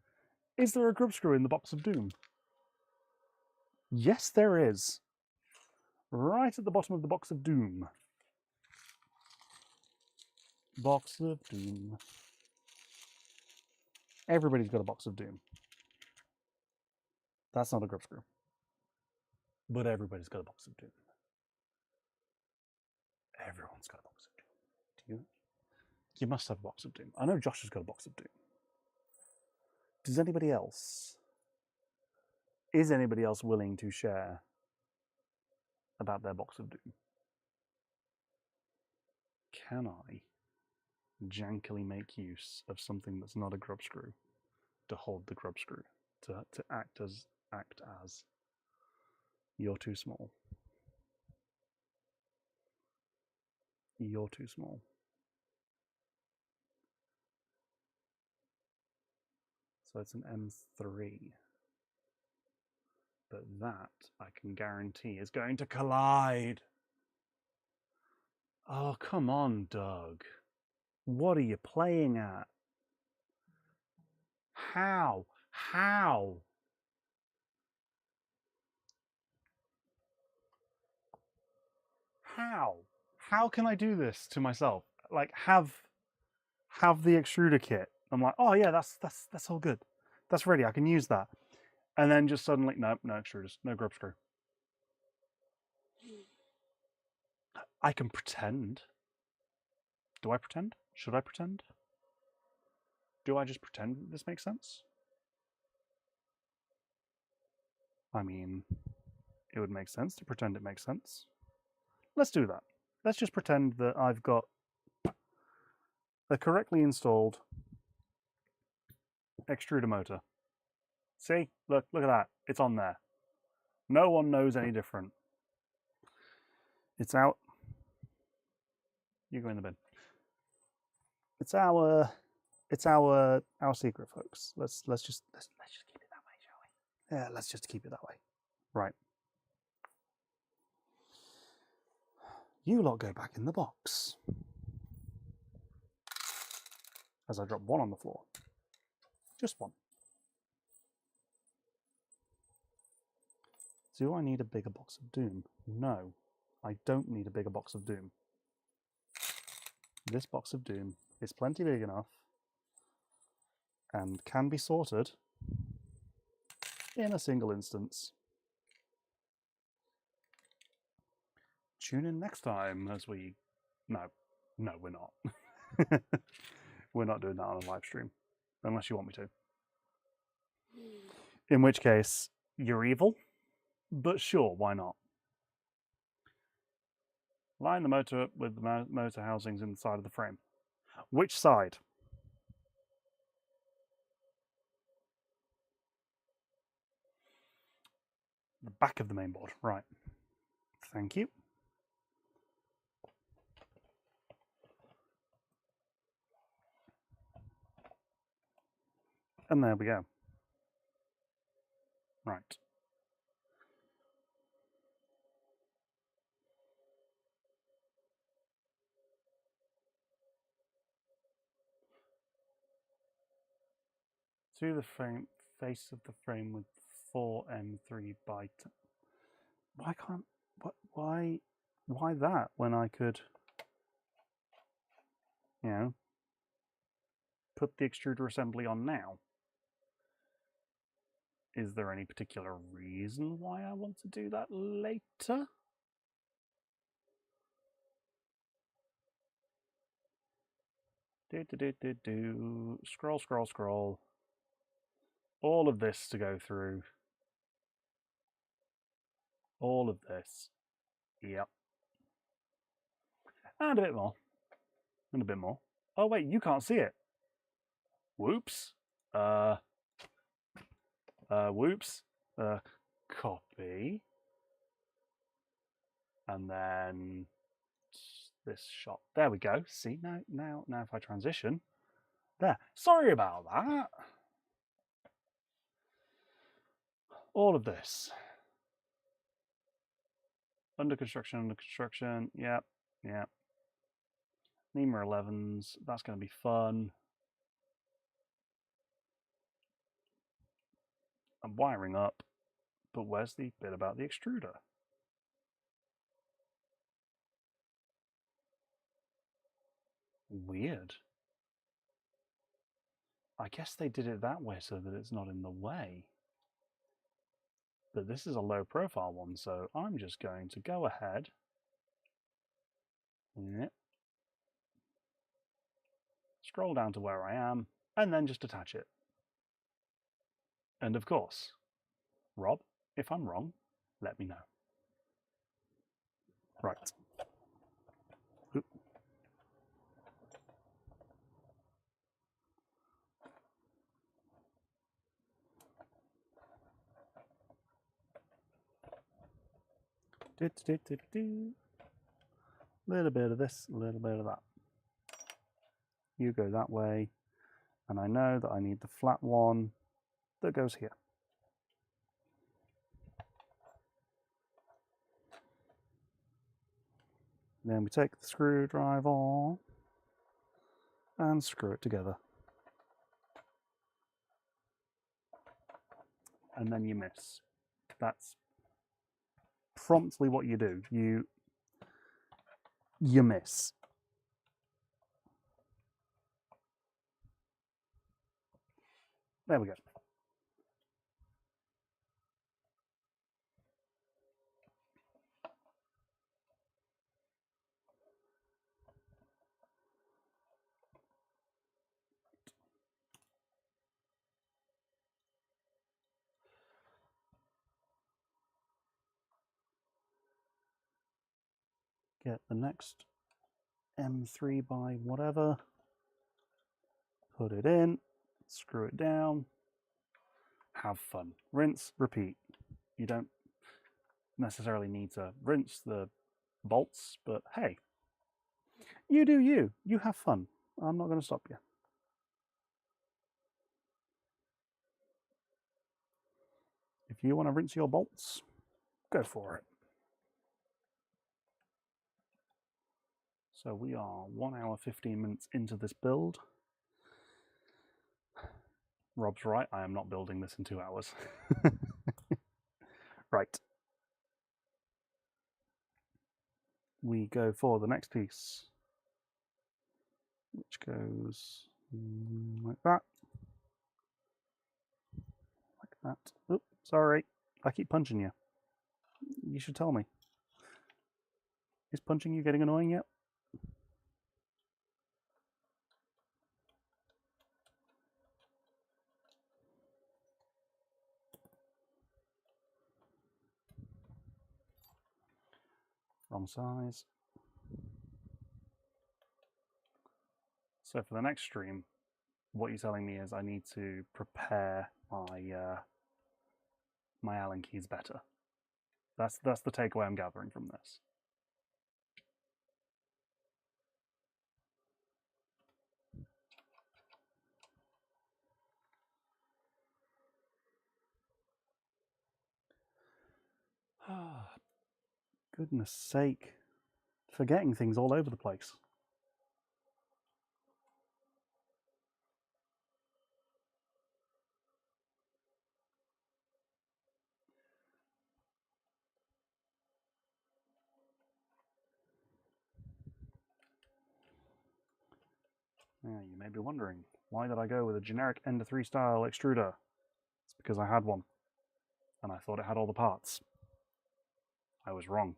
A: Is there a grub screw in the box of doom? Yes, there is. Right at the bottom of the box of doom. Box of doom. Everybody's got a box of doom. That's not a grub screw. But everybody's got a box of doom. Everyone's got a box of doom. Do you? You must have a box of doom. I know Josh has got a box of doom. Does anybody else? Is anybody else willing to share about their box of doom? Can I jankily make use of something that's not a grub screw to hold the grub screw, to act as you're too small. You're too small. So it's an M3. But that, I can guarantee, is going to collide. Oh, come on, Doug. What are you playing at? How? How? How? How can I do this to myself? Like, have the extruder kit. I'm like, oh yeah, that's all good. That's ready. I can use that. And then just suddenly, no extruders, no grub screw. I can pretend. Do I pretend? Should I pretend? Do I just pretend that this makes sense? I mean, it would make sense to pretend it makes sense. Let's do that. Let's just pretend that I've got a correctly installed extruder motor. See? Look at that. It's on there. No one knows any different. It's out. You go in the bin. It's our secret, folks. Let's just keep it that way, shall we? Yeah, let's just keep it that way. Right. You lot go back in the box. As I drop one on the floor. Just one. Do I need a bigger box of doom? No, I don't need a bigger box of doom. This box of doom is plenty big enough and can be sorted in a single instance. Tune in next time as we... No, we're not. We're not doing that on a live stream, unless you want me to. In which case, you're evil, but sure, why not? Line the motor up with the motor housings in the side of the frame. Which side? The back of the main board, right. Thank you. And there we go. Right. To the frame, face of the frame with 4M3 by... Why can't... Why that when I could, you know, put the extruder assembly on now? Is there any particular reason why I want to do that later? Scroll, scroll, scroll. All of this to go through. All of this. Yep. And a bit more. And a bit more. Oh, wait, you can't see it. Whoops. Whoops. Copy. And then this shot. There we go. See, now if I transition. There. Sorry about that. All of this. Under construction. Yep. NEMA 11s. That's going to be fun. I'm wiring up. But where's the bit about the extruder? Weird. I guess they did it that way so that it's not in the way. But this is a low profile one, so I'm just going to go ahead. Scroll down to where I am, and then just attach it. And of course, Rob, if I'm wrong, let me know. Right. Oop. Little bit of this, a little bit of that. You go that way, and I know that I need the flat one that goes here. Then we take the screwdriver and screw it together. And then you miss. That's promptly what you do. You miss. There we go. Get the next M3 by whatever, put it in, screw it down, have fun. Rinse, repeat. You don't necessarily need to rinse the bolts, but hey, you do you. You have fun. I'm not going to stop you. If you want to rinse your bolts, go for it. So we are 1 hour 15 minutes into this build. Rob's right, I am not building this in 2 hours. Right. We go for the next piece, which goes like that. Like that. Oops, sorry, I keep punching you. You should tell me. Is punching you getting annoying yet? Wrong size. So for the next stream, what you're telling me is I need to prepare my Allen keys better. That's the takeaway I'm gathering from this. Goodness sake. Forgetting things all over the place. Yeah, you may be wondering, why did I go with a generic Ender 3 style extruder? It's because I had one, and I thought it had all the parts. I was wrong.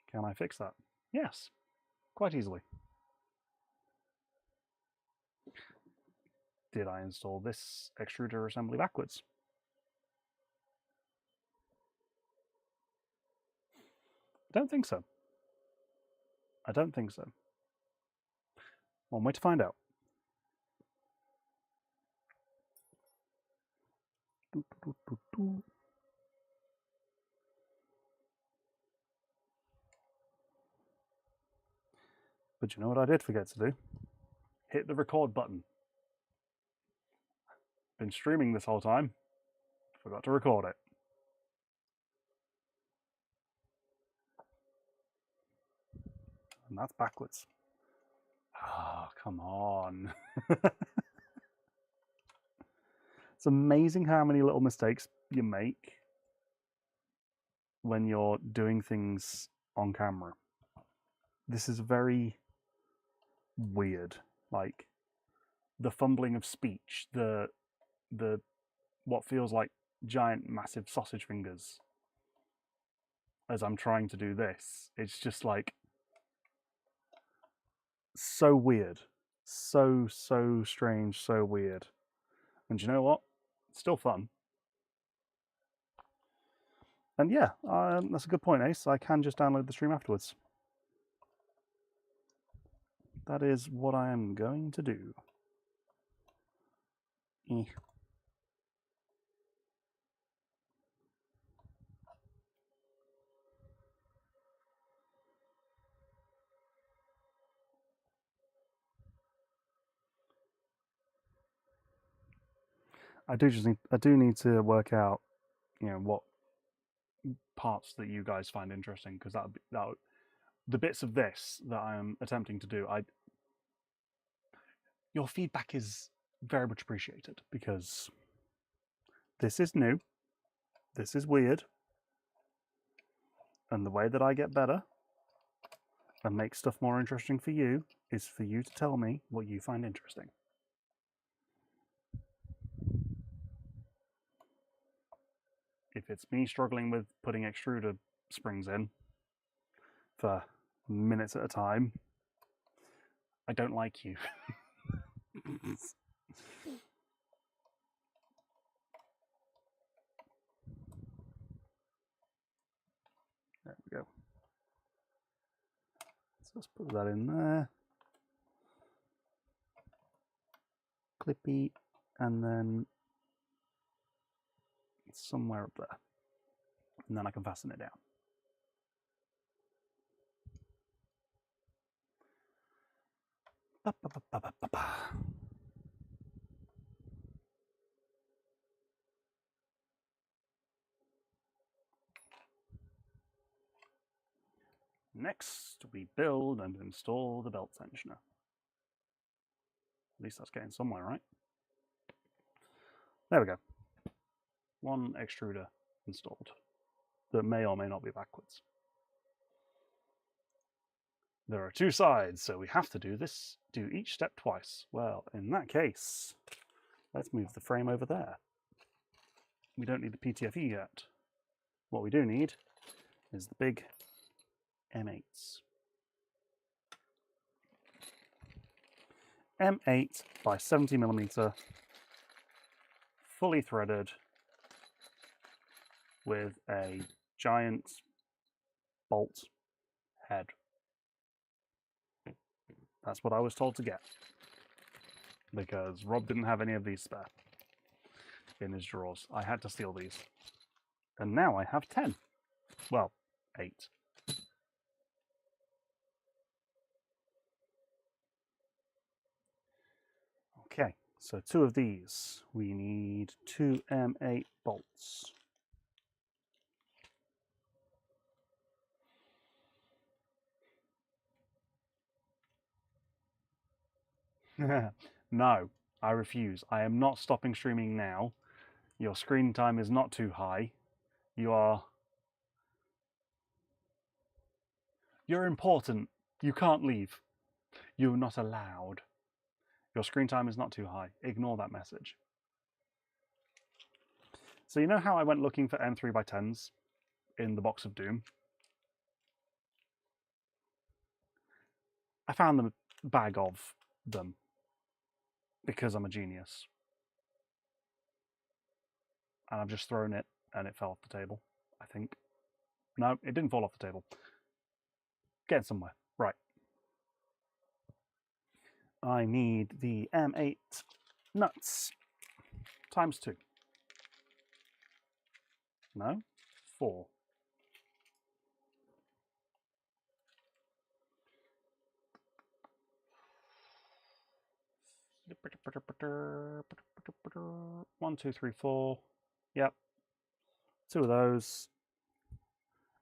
A: Can I fix that? Yes, quite easily. Did I install this extruder assembly backwards? I don't think so. I don't think so. One way to find out. But you know what I did forget to do? Hit the record button. Been streaming this whole time. Forgot to record it. And that's backwards. Oh, come on. It's amazing how many little mistakes you make when you're doing things on camera. This is very weird. Like the fumbling of speech, the what feels like giant massive sausage fingers as I'm trying to do this. It's just like so weird. So strange, so weird. And you know what? It's still fun. And yeah, that's a good point, Ace. I can just download the stream afterwards. That is what I am going to do. I do need to work out, what parts that you guys find interesting, because the bits of this that I am attempting to do, your feedback is very much appreciated, because this is new, this is weird, and the way that I get better and make stuff more interesting for you is for you to tell me what you find interesting. If it's me struggling with putting extruder springs in for minutes at a time, I don't like you. There we go. So let's put that in there. Clippy, and then somewhere up there. And then I can fasten it down. Ba, ba, ba, ba, ba, ba. Next, we build and install the belt tensioner. At least that's getting somewhere, right? There we go. One extruder installed that may or may not be backwards. There are two sides, so we have to do each step twice. Well, in that case, let's move the frame over there. We don't need the PTFE yet. What we do need is the big M8s. M8 by 70mm, fully threaded, with a giant bolt head. That's what I was told to get, because Rob didn't have any of these spare in his drawers. I had to steal these. And now I have 10. Well, 8. Okay, so 2 of these. We need 2 M8 bolts. No, I refuse. I am not stopping streaming now. Your screen time is not too high. You're important. You can't leave. You're not allowed. Your screen time is not too high. Ignore that message. So you know how I went looking for M3x10s in the box of doom? I found the bag of them because I'm a genius. And I've just thrown it and it fell off the table, I think. No, it didn't fall off the table. Getting somewhere. Right. I need the M8 nuts times 2. No, 4. One, two, three, 4. Yep. 2 of those.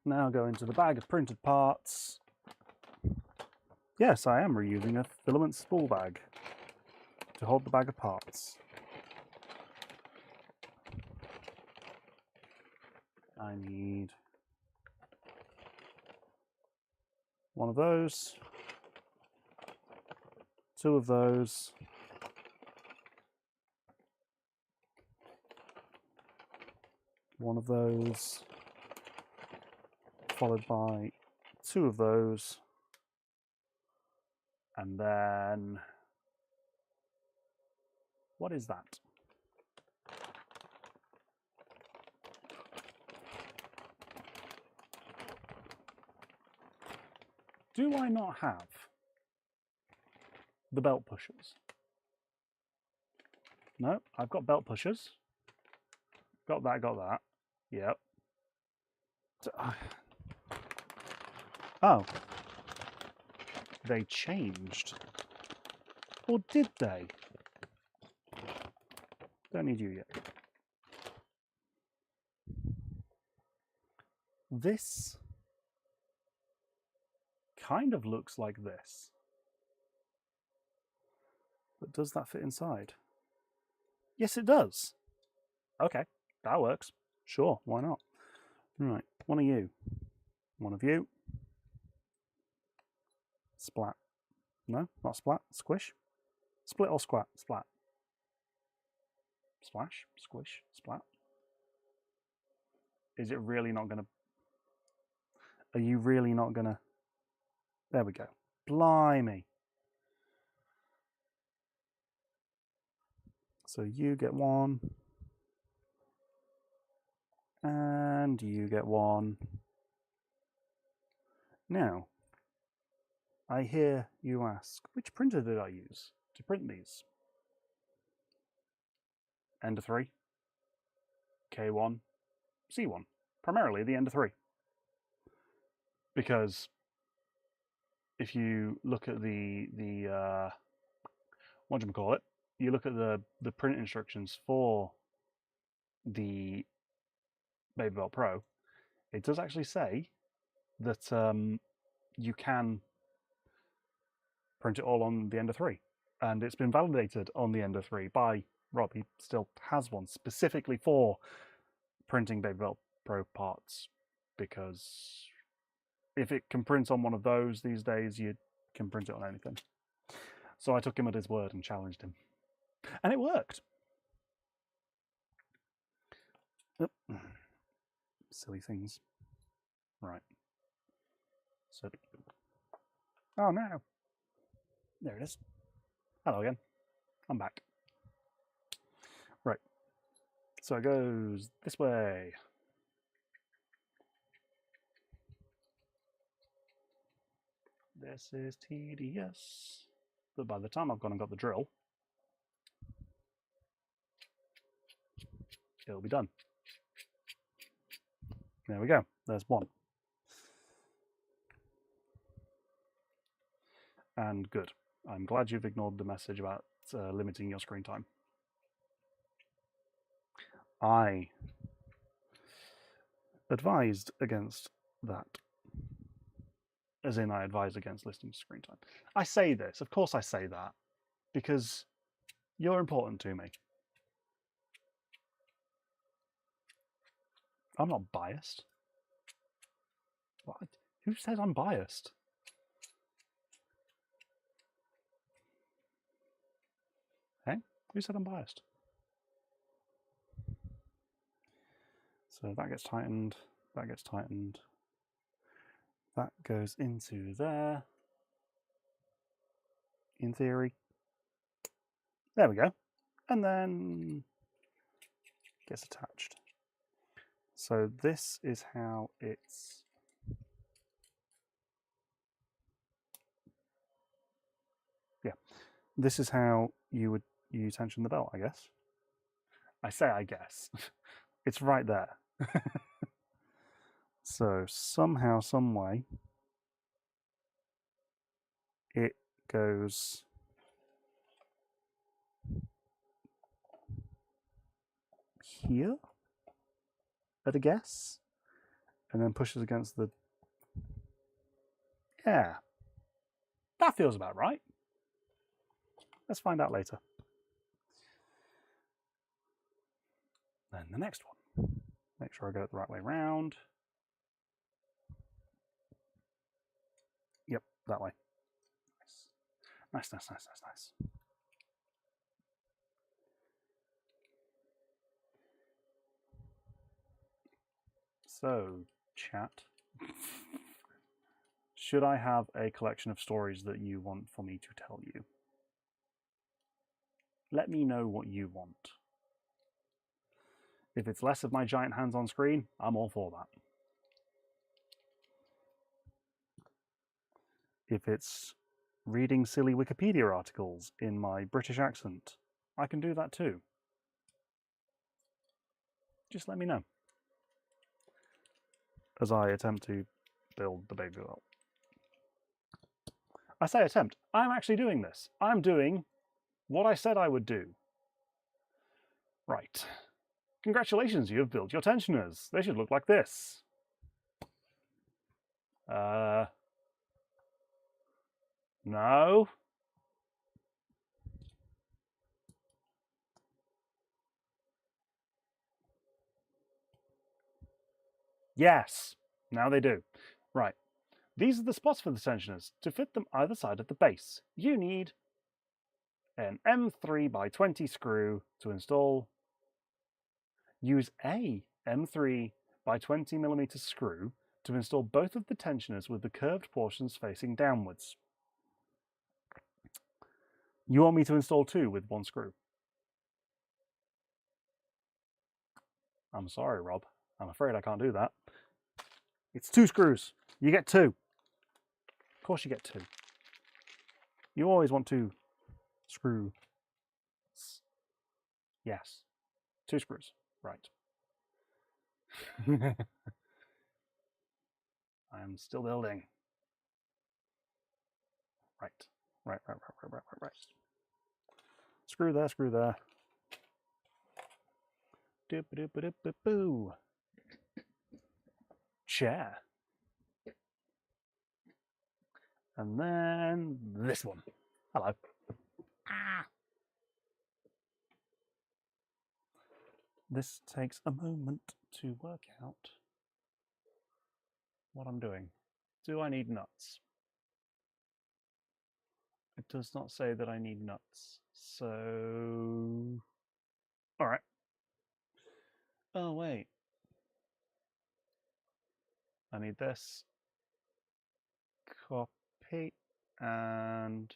A: Now go into the bag of printed parts. Yes, I am reusing a filament spool bag to hold the bag of parts. I need 1 of those, 2 of those, 1 of those, followed by 2 of those, and then what is that? Do I not have the belt pushers? No, I've got belt pushers. Got that, got that. Yep. Oh. They changed. Or did they? Don't need you yet. This kind of looks like this. But does that fit inside? Yes, it does. Okay, that works. Sure, why not? Right, 1 of you. 1 of you. Splat. No, not splat. Squish. Split or squat? Splat. Splash. Squish. Splat. Is it really not going to... Are you really not going to... There we go. Blimey. So you get 1. And you get 1. Now, I hear you ask, which printer did I use to print these? Ender 3, K1, C1. Primarily the Ender 3. Because if you look at the what do you call it? You look at the print instructions for the BabyBelt Pro, it does actually say that you can print it all on the Ender 3. And it's been validated on the Ender 3 by Rob. He still has one specifically for printing BabyBelt Pro parts, because if it can print on one of those these days, you can print it on anything. So I took him at his word and challenged him. And it worked. Oh, silly things. Right. So, oh no. There it is. Hello again. I'm back. Right. So it goes this way. This is tedious. But by the time I've gone and got the drill, it'll be done. There we go. There's 1. And good. I'm glad you've ignored the message about limiting your screen time. I advised against that. As in, I advise against listening to screen time. I say this, of course I say that, because you're important to me. I'm not biased. What? Who says I'm biased? Hey, who said I'm biased? So that gets tightened, that gets tightened. That goes into there. in theory. There we go. And then gets attached. So this is how it's this is how you tension the belt, I guess. I say I guess. It's right there. So somehow, some way, it goes here, at a guess, and then pushes against the... Yeah, that feels about right. Let's find out later. Then the next one. Make sure I get it the right way round. Yep, that way. Nice, nice, nice, nice, nice. So, chat. Should I have a collection of stories that you want for me to tell you? Let me know what you want. If it's less of my giant hands on screen, I'm all for that. If it's reading silly Wikipedia articles in my British accent, I can do that too. Just let me know as I attempt to build the BabyBelt. I say attempt, I'm actually doing this. I'm doing what I said I would do. Right. Congratulations, you have built your tensioners. They should look like this. No. Yes, now they do. Right. These are the spots for the tensioners. To fit them either side of the base, you need an M3 by 20 screw to install. Use a M3 by 20 millimeter screw to install both of the tensioners with the curved portions facing downwards. You want me to install two with one screw? I'm sorry, Rob. I'm afraid I can't do that. It's two screws. You get two. Of course you get two. You always want two screws. Yes. Two screws. Right. I am still building. Right. Right. Screw there, screw there. Doop-a-doop-a-doop-a-boo. Chair. And then this one. Hello. Ah. This takes a moment to work out what I'm doing. Do I need nuts? It does not say that I need nuts. So... all right. Oh, wait. I need this. Copy and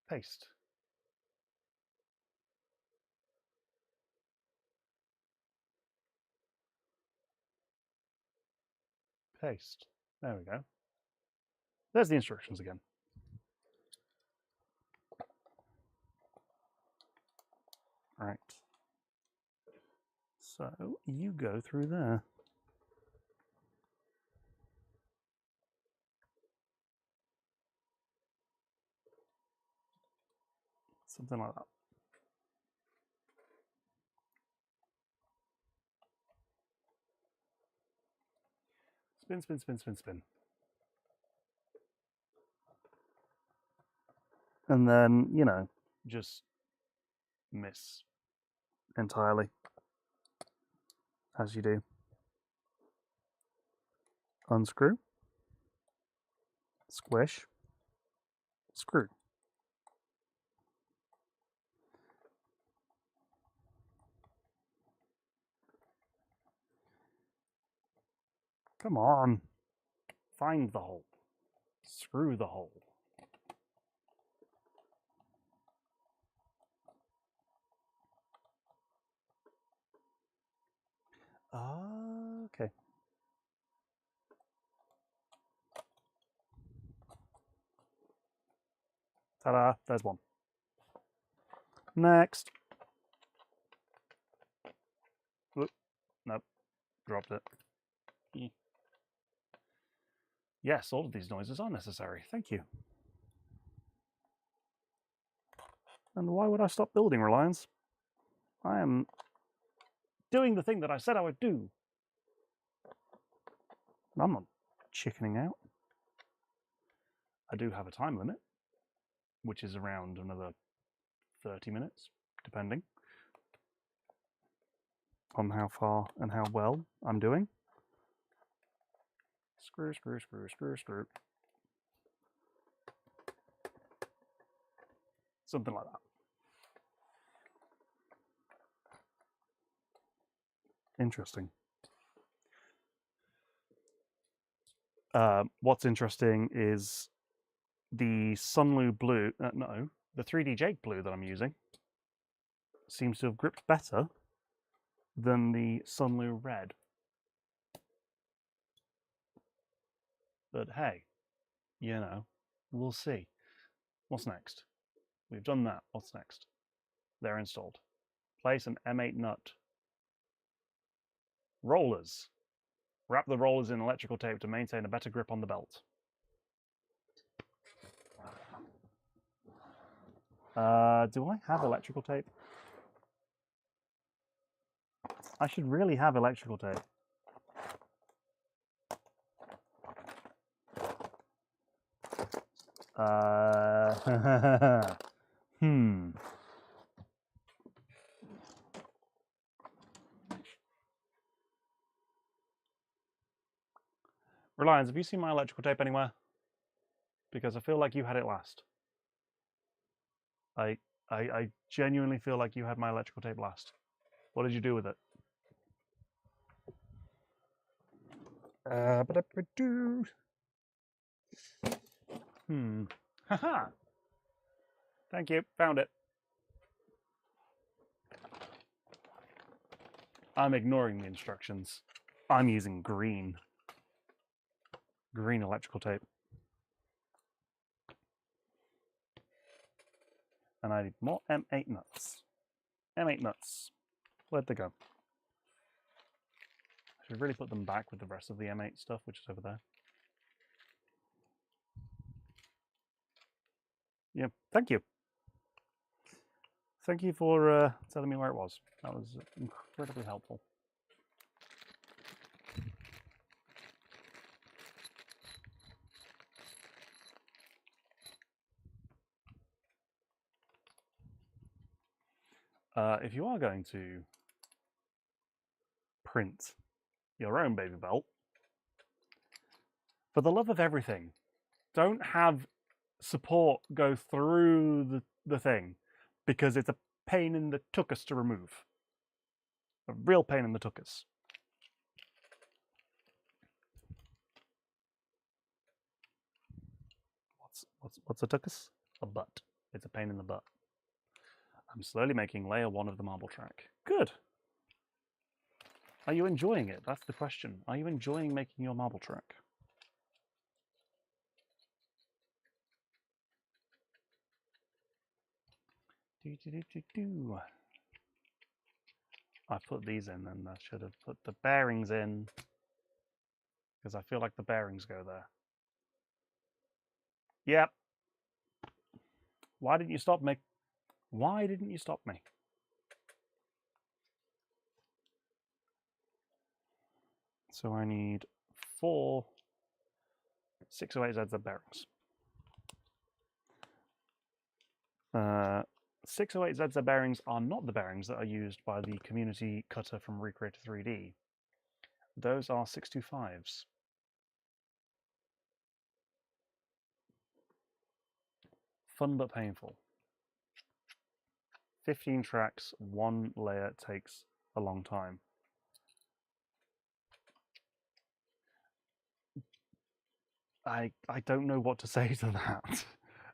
A: paste. Paste. There we go. There's the instructions again. Right. So you go through there. Something like that. Spin, spin, spin, spin, spin. And then, you know, just miss entirely, as you do. Unscrew, squish, screw. Come on. Find the hole. Screw the hole. Okay. Ta-da, there's one. Next. Whoop. Nope, dropped it. Yes, all of these noises are necessary. Thank you. And why would I stop building, Reliance? I am doing the thing that I said I would do. I'm not chickening out. I do have a time limit, which is around another 30 minutes, depending on how far and how well I'm doing. Screw, screw, screw, screw, screw. Something like that. Interesting. What's interesting is the Sunlu blue, no, the 3D Jake blue that I'm using seems to have gripped better than the Sunlu red. But hey, you know, we'll see. What's next? We've done that. What's next? They're installed. Place an M8 nut. Rollers. Wrap the rollers in electrical tape to maintain a better grip on the belt. Do I have electrical tape? I should really have electrical tape. Reliance, have you seen my electrical tape anywhere? Because I feel like you had it last. I genuinely feel like you had my electrical tape last. What did you do with it? Haha. Thank you. Found it. I'm ignoring the instructions. I'm using green. Green electrical tape. And I need more M8 nuts. M8 nuts. Where'd they go? I should really put them back with the rest of the M8 stuff, which is over there. Yeah, thank you. Thank you for telling me where it was. That was incredibly helpful. If you are going to print your own BabyBelt, for the love of everything, don't have support go through the thing, because it's a pain in the tuchus to remove. A real pain in the tuchus. What's a tuchus? A butt. It's a pain in the butt. I'm slowly making layer 1 of the marble track. Good. Are you enjoying it? That's the question. Are you enjoying making your marble track? I put these in, and I should have put the bearings in, because I feel like the bearings go there. Yep. Why didn't you stop me? Why didn't you stop me? So I need 4 608ZZ bearings. 608ZZ bearings are not the bearings that are used by the community cutter from Recreator 3D. Those are 625s. Fun but painful. 15 tracks, 1 layer takes a long time. I don't know what to say to that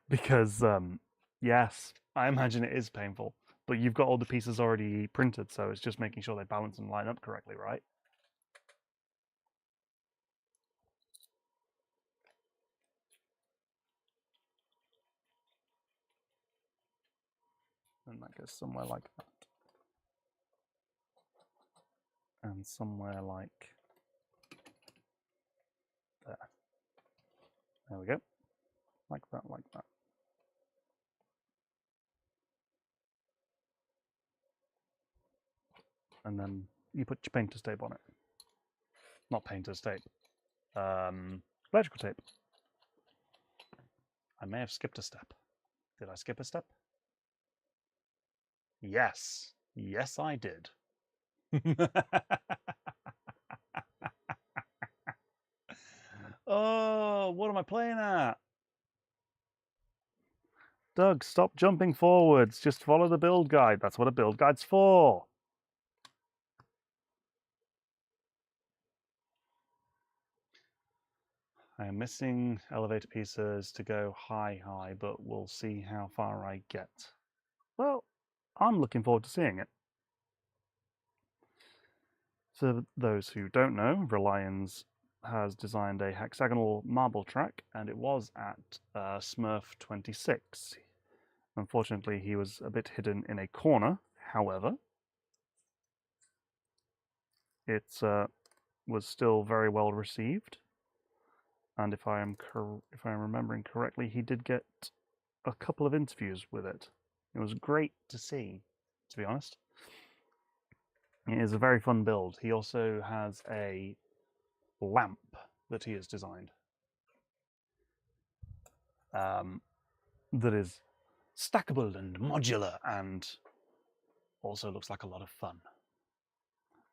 A: because yes, I imagine it is painful, but you've got all the pieces already printed, so it's just making sure they balance and line up correctly, right? And that goes somewhere like that. And somewhere like there. There we go. Like that, like that. And then you put your painter's tape on it. Not painter's tape. Electrical tape. I may have skipped a step. Did I skip a step? Yes. Yes, I did. Oh, what am I playing at? Doug, stop jumping forwards. Just follow the build guide. That's what a build guide's for. I am missing elevator pieces to go high, but we'll see how far I get. Well, I'm looking forward to seeing it. For those who don't know, Reliance has designed a hexagonal marble track, and it was at Smurf 26. Unfortunately, he was a bit hidden in a corner. However, it was still very well received, and if I am remembering correctly, he did get a couple of interviews with it. It was great to see, to be honest. It is a very fun build. He also has a lamp that he has designed that is stackable and modular and also looks like a lot of fun.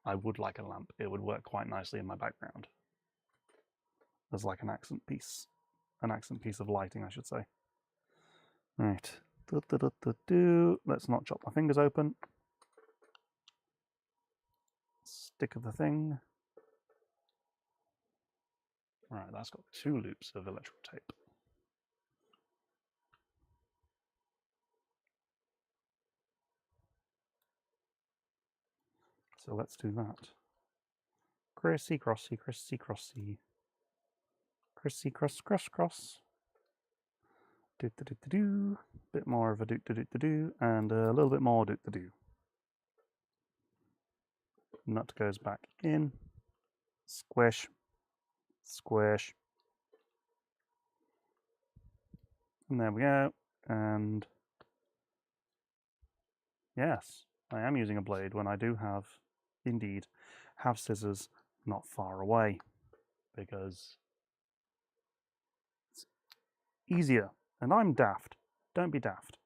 A: I would like a lamp. It would work quite nicely in my background as like an accent piece of lighting, I should say. Right. Let's not chop my fingers open. Stick of the thing. Right, that's got 2 loops of electrical tape. So let's do that. Crissy crossy, crissy crossy. Crissy cross cross cross. Do do do do do. Bit more of a do do do do do, and a little bit more do do do. Nut goes back in. Squish. Squish. And there we go. And yes, I am using a blade when I do have, indeed, have scissors not far away, because it's easier. And I'm daft. Don't be daft.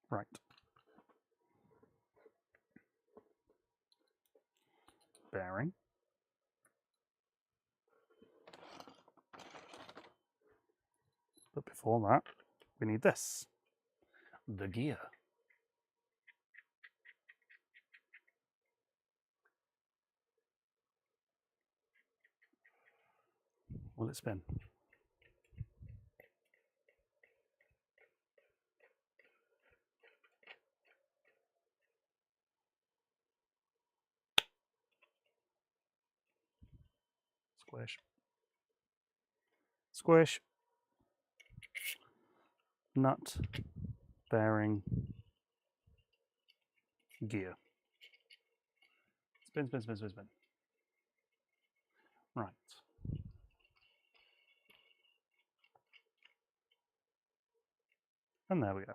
A: Right. Bearing. But before that, we need this. The gear. Will it spin? Squish. Squish. Nut. Bearing. Gear. Spin, spin, spin, spin, spin. Right. And there we go.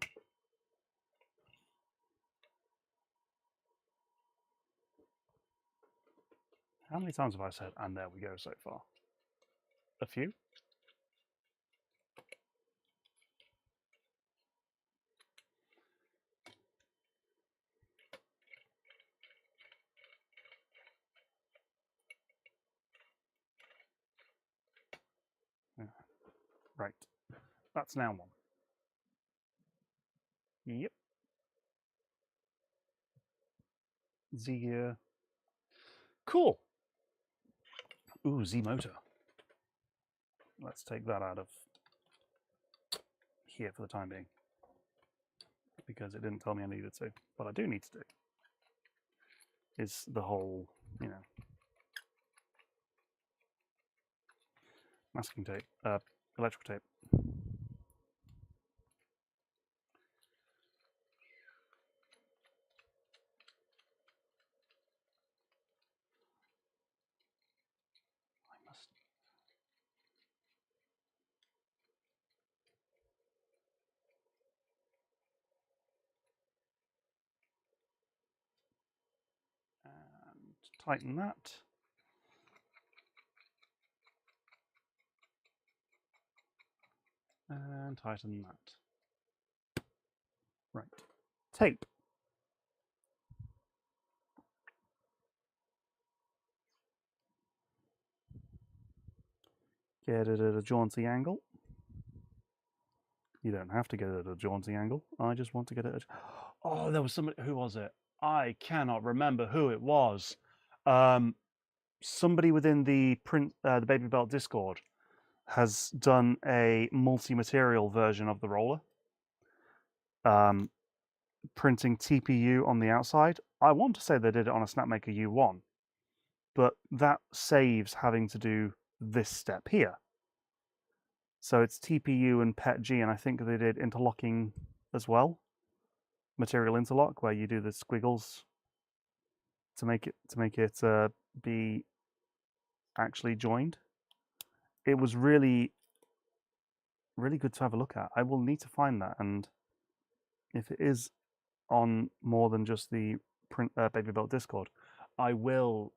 A: How many times have I said, and there we go so far? A few? Yeah. Right. That's now one. Yep. Z gear. Cool. Ooh, Z motor. let's take that out of here for the time being, because it didn't tell me I needed to. What I do need to do is the whole, you know, masking tape, electrical tape. I must. And tighten that. And tighten that. Right. Tape. Get it at a jaunty angle. You don't have to get it at a jaunty angle. I just want to get it at... Oh, there was somebody... Who was it? I cannot remember who it was. Somebody within the BabyBelt Discord has done a multi-material version of the roller. Printing TPU on the outside. I want to say they did it on a Snapmaker U1, but that saves having to do this step here. So it's TPU and PETG, and I think they did interlocking as well. Material interlock, where you do the squiggles to make it be actually joined. It was really, really good to have a look at. I will need to find that, and if it is on more than just the BabyBelt Discord, I will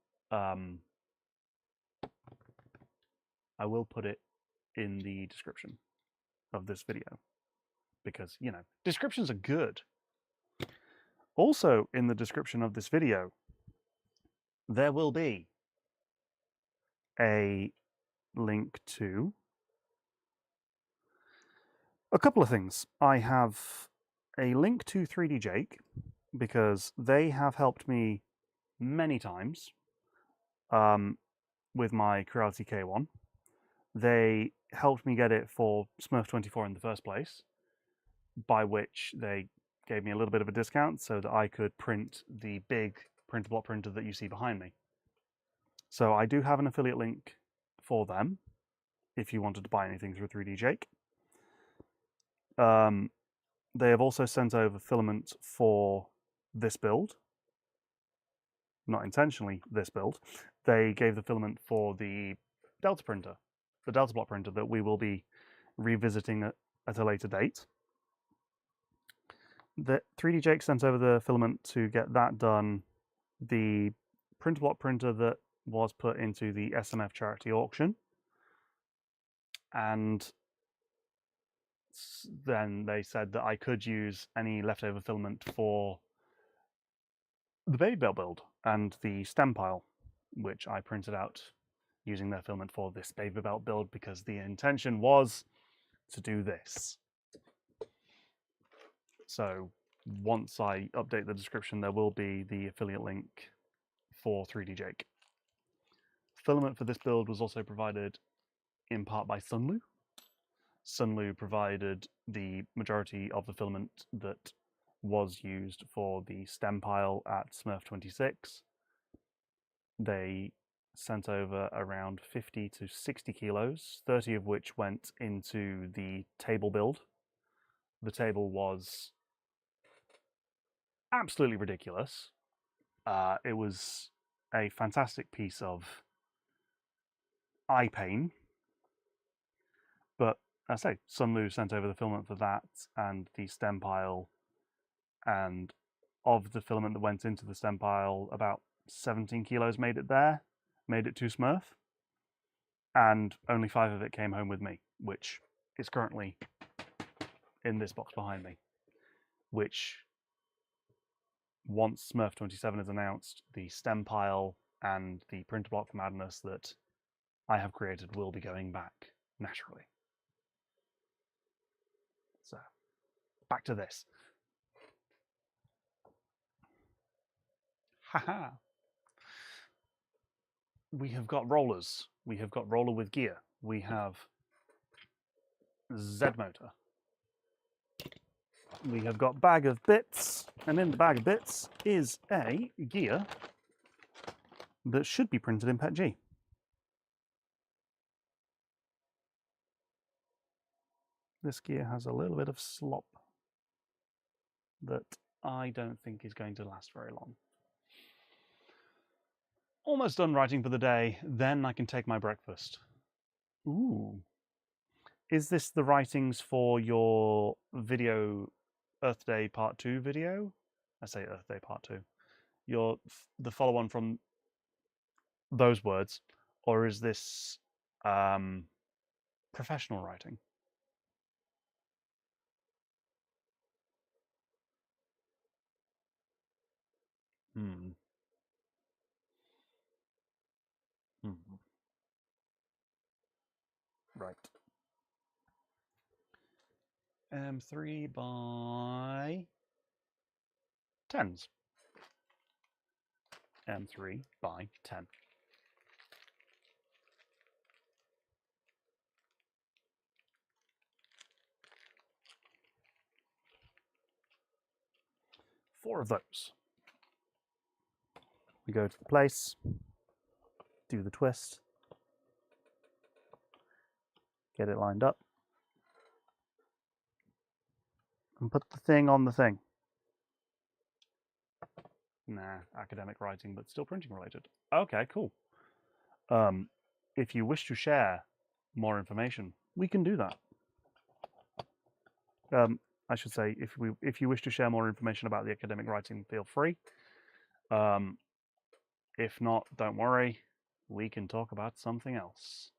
A: put it in the description of this video, because, you know, descriptions are good. Also, in the description of this video, there will be a link to a couple of things. I have a link to 3D Jake, because they have helped me many times with my Creality K1. They helped me get it for Smurf24 in the first place, by which they gave me a little bit of a discount so that I could print the big printer block printer that you see behind me. So I do have an affiliate link for them if you wanted to buy anything through 3D Jake. They have also sent over filament for this build. Not intentionally this build. They gave the filament for the Delta printer, the Delta block printer that we will be revisiting at a later date. The 3D Jake sent over the filament to get that done. The printer block printer that was put into the SMF charity auction. And then they said that I could use any leftover filament for the BabyBelt build and the stem pile, which I printed out using their filament for this BabyBelt build, because the intention was to do this. So once I update the description, there will be the affiliate link for 3D Jake. Filament for this build was also provided in part by Sunlu. Sunlu provided the majority of the filament that was used for the stem pile at Smurf26. They sent over around 50 to 60 kilos, 30 of which went into the table build. The table was absolutely ridiculous. It was a fantastic piece of eye pain, but as I say, Sunlu sent over the filament for that and the stem pile, and of the filament that went into the stem pile, about 17 kilos made it there, made it to Smurf, and only 5 of it came home with me, which is currently in this box behind me, which, once Smurf27 is announced, the stem pile and the printer block madness that I have created will be going back naturally. So, back to this. Haha. We have got rollers. We have got roller with gear. We have Z motor. We have got bag of bits, and in the bag of bits is a gear that should be printed in PETG. This gear has a little bit of slop that I don't think is going to last very long. Almost done writing for the day, then I can take my breakfast. Ooh. Is this the writings for your video Earth Day Part 2 video? I say Earth Day Part 2. The follow-on from those words, or is this professional writing? Hmm. Hmm. Right. M3 by 10s. M3 by 10. Four of those. We go to the place, do the twist, get it lined up, and put the thing on the thing. Nah, academic writing, but still printing related. Okay, cool. If you wish to share more information, we can do that. I should say, if you wish to share more information about the academic writing, feel free. If not, don't worry. We can talk about something else.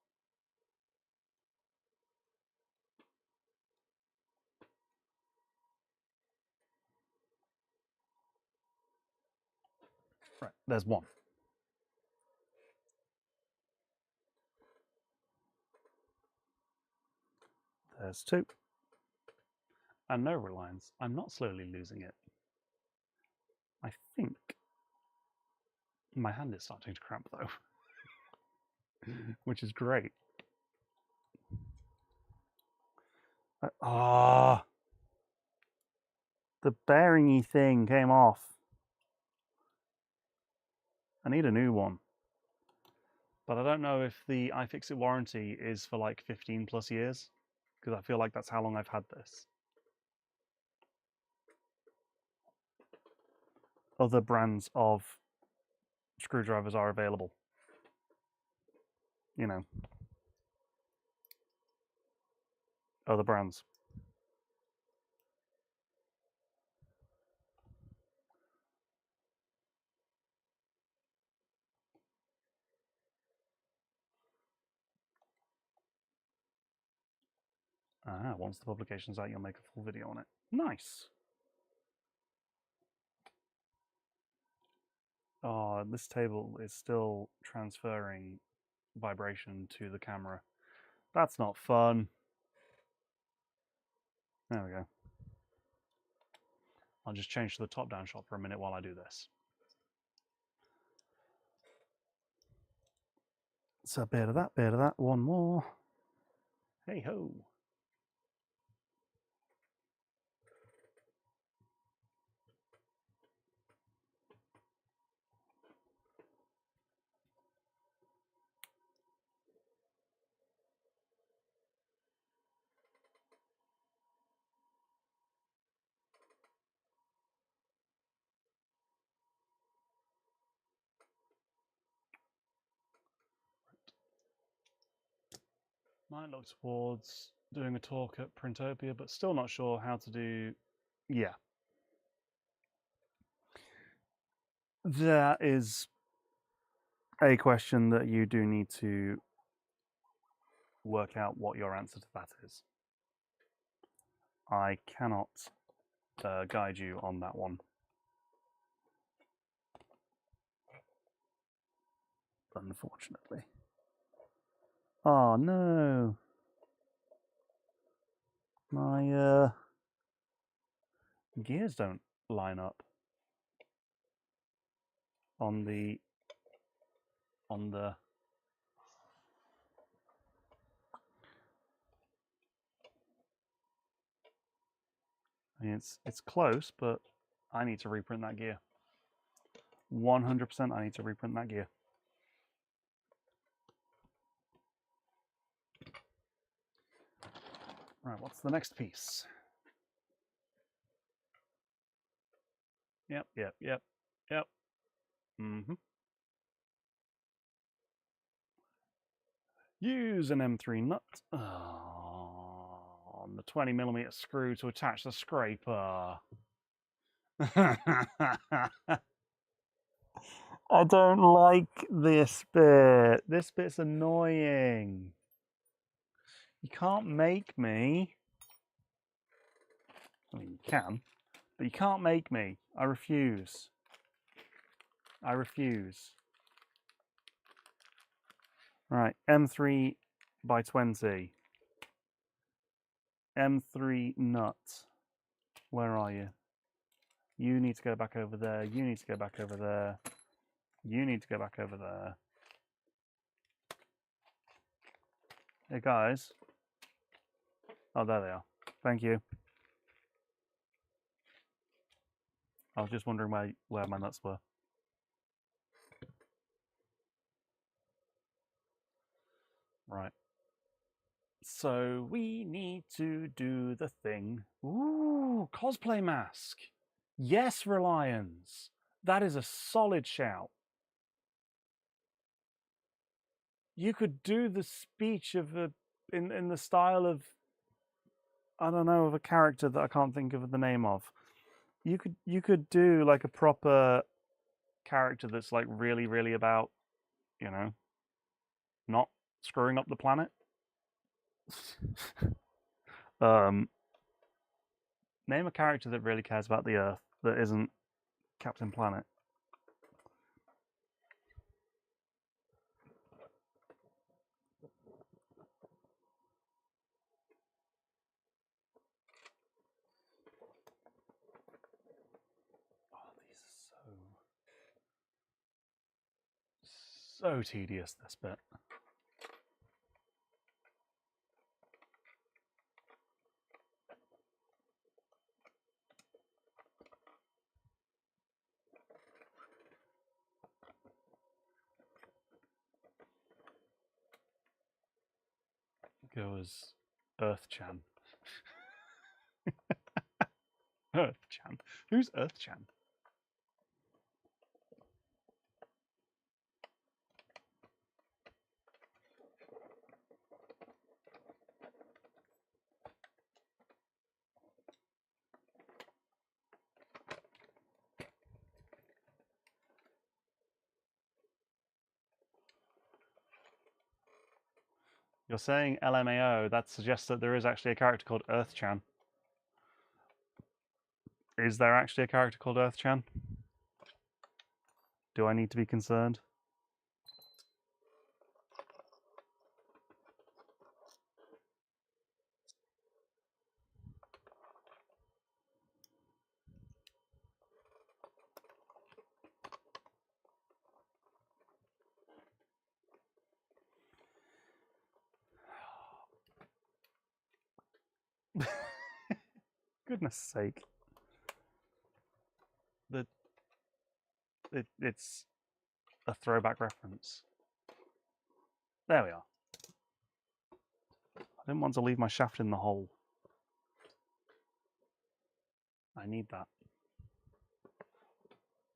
A: Right, there's one. There's two. And no reliance. I'm not slowly losing it. I think my hand is starting to cramp though, which is great. Ah, the bearingy thing came off. I need a new one. But I don't know if the iFixit warranty is for like 15 plus years, because I feel like that's how long I've had this. Other brands of screwdrivers are available. You know, other brands. Once the publication's out, you'll make a full video on it. Nice. Oh, this table is still transferring vibration to the camera. That's not fun. There we go. I'll just change to the top-down shot for a minute while I do this. So a bit of that, one more. Hey ho. Might look towards doing a talk at Printopia, but still not sure how to do. Yeah. That is a question that you do need to work out what your answer to that is. I cannot guide you on that one. Unfortunately. Oh no. My gears don't line up on the mean, it's close, but I need to reprint that gear. 100% I need to reprint that gear. Right, what's the next piece? Yep. Use an M3 nut on the 20mm screw to attach the scraper. I don't like this bit. This bit's annoying. You can't make me. I mean, you can, but you can't make me. I refuse. I refuse. Right, M3 by 20. M3 nut. Where are you? You need to go back over there. You need to go back over there. You need to go back over there. Hey guys. Oh, there they are. Thank you. I was just wondering where my nuts were. Right. So we need to do the thing. Ooh, cosplay mask. Yes, Reliance. That is a solid shout. You could do the speech of in the style of, I don't know, of a character that I can't think of the name of. You could do like a proper character that's like really about, you know, not screwing up the planet. Name a character that really cares about the Earth that isn't Captain Planet. Oh, these are so tedious, this bit. Go as Earth-chan. Earth-chan? Who's Earth-chan? You're saying LMAO, that suggests that there is actually a character called Earth-chan. Is there actually a character called Earth-chan? Do I need to be concerned? Goodness sake. It's a throwback reference. There we are. I didn't want to leave my shaft in the hole. I need that.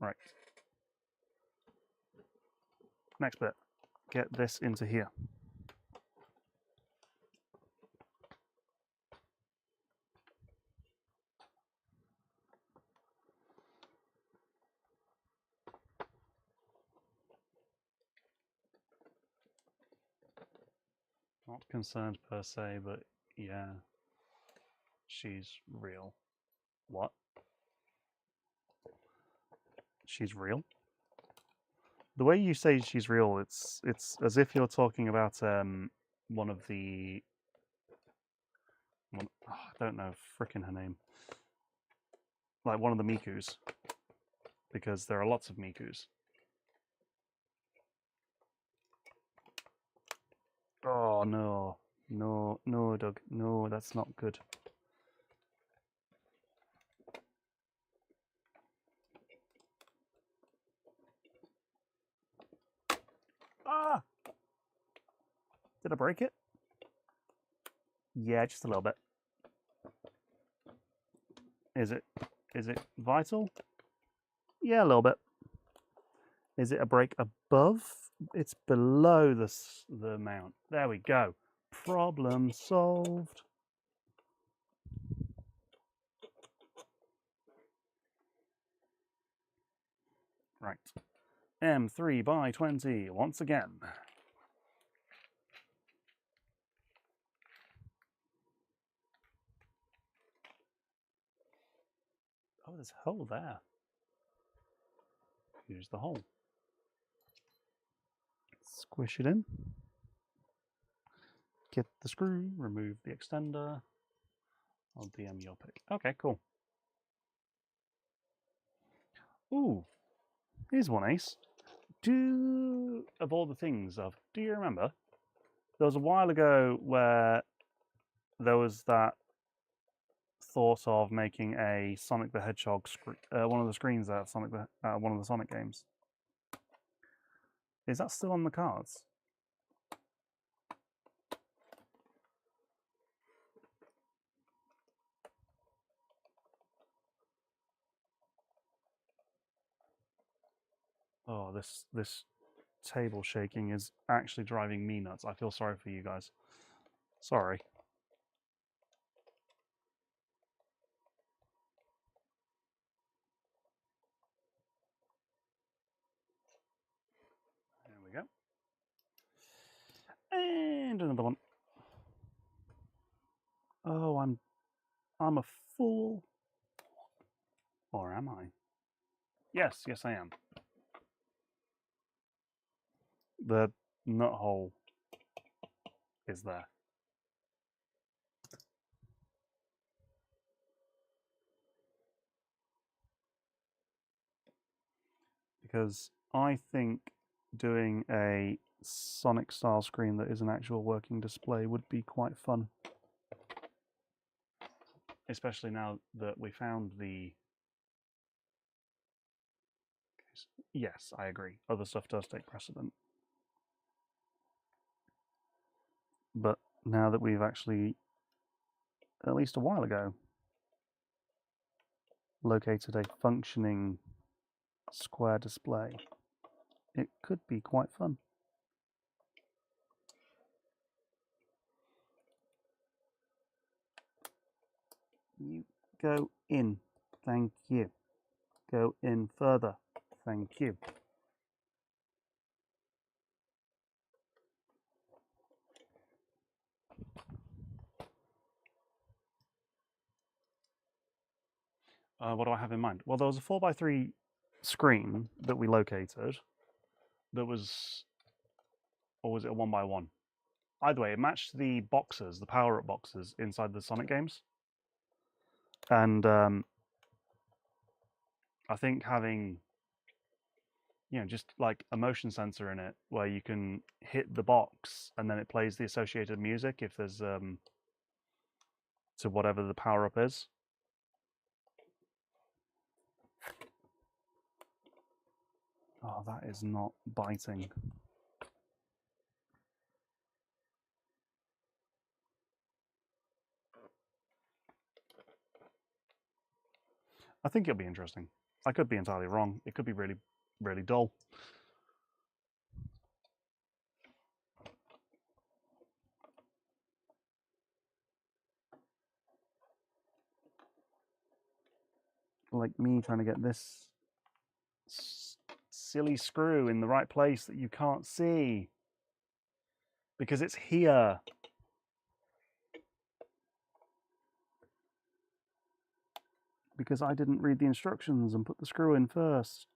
A: Right. Next bit. Get this into here. Not concerned per se, but yeah. She's real. What? She's real? The way you say she's real, it's as if you're talking about one of the I don't know frickin' her name. Like one of the Mikus. Because there are lots of Mikus. Oh no. No, Doug. No, that's not good. Did I break it? Yeah, just a little bit. Is it vital? Yeah, a little bit. Is it a break above? It's below the mount. There we go. Problem solved. Right. M3 by 20 once again. Oh, there's a hole there. Use the hole. Squish it in. Get the screw, remove the extender. I'll DM your pick. Okay, cool. Ooh, here's one ace. Of all the things, do you remember? There was a while ago where there was that thought of making a Sonic the Hedgehog one of the screens out of one of the Sonic games. Is that still on the cards? Oh, this table shaking is actually driving me nuts. I feel sorry for you guys. Sorry. There we go. And another one. Oh, I'm a fool. Or am I? Yes, I am. The nut hole is there. Because I think doing a Sonic style screen that is an actual working display would be quite fun. Especially now that we found the... Yes, I agree. Other stuff does take precedent. But now that we've actually, at least a while ago, located a functioning square display, it could be quite fun. You go in. Thank you. Go in further. Thank you. What do I have in mind? Well, there was a 4x3 screen that we located that was, or was it a 1x1? Either way, it matched the boxes, the power-up boxes inside the Sonic games. And I think having, just like a motion sensor in it where you can hit the box and then it plays the associated music if there's to whatever the power-up is. Oh, that is not biting. I think it'll be interesting. I could be entirely wrong. It could be really, really dull. Like me trying to get this silly screw in the right place that you can't see. Because it's here. Because I didn't read the instructions and put the screw in first.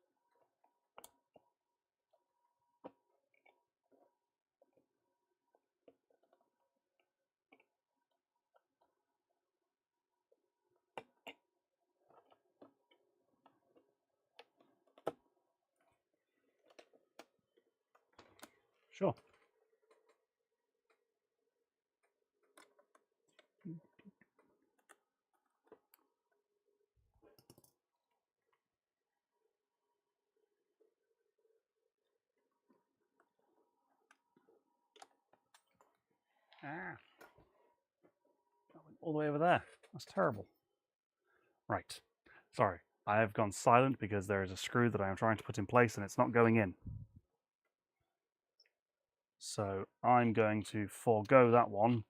A: Sure. Ah. All the way over there. That's terrible. Right. Sorry. I have gone silent because there is a screw that I am trying to put in place and it's not going in. So I'm going to forego that one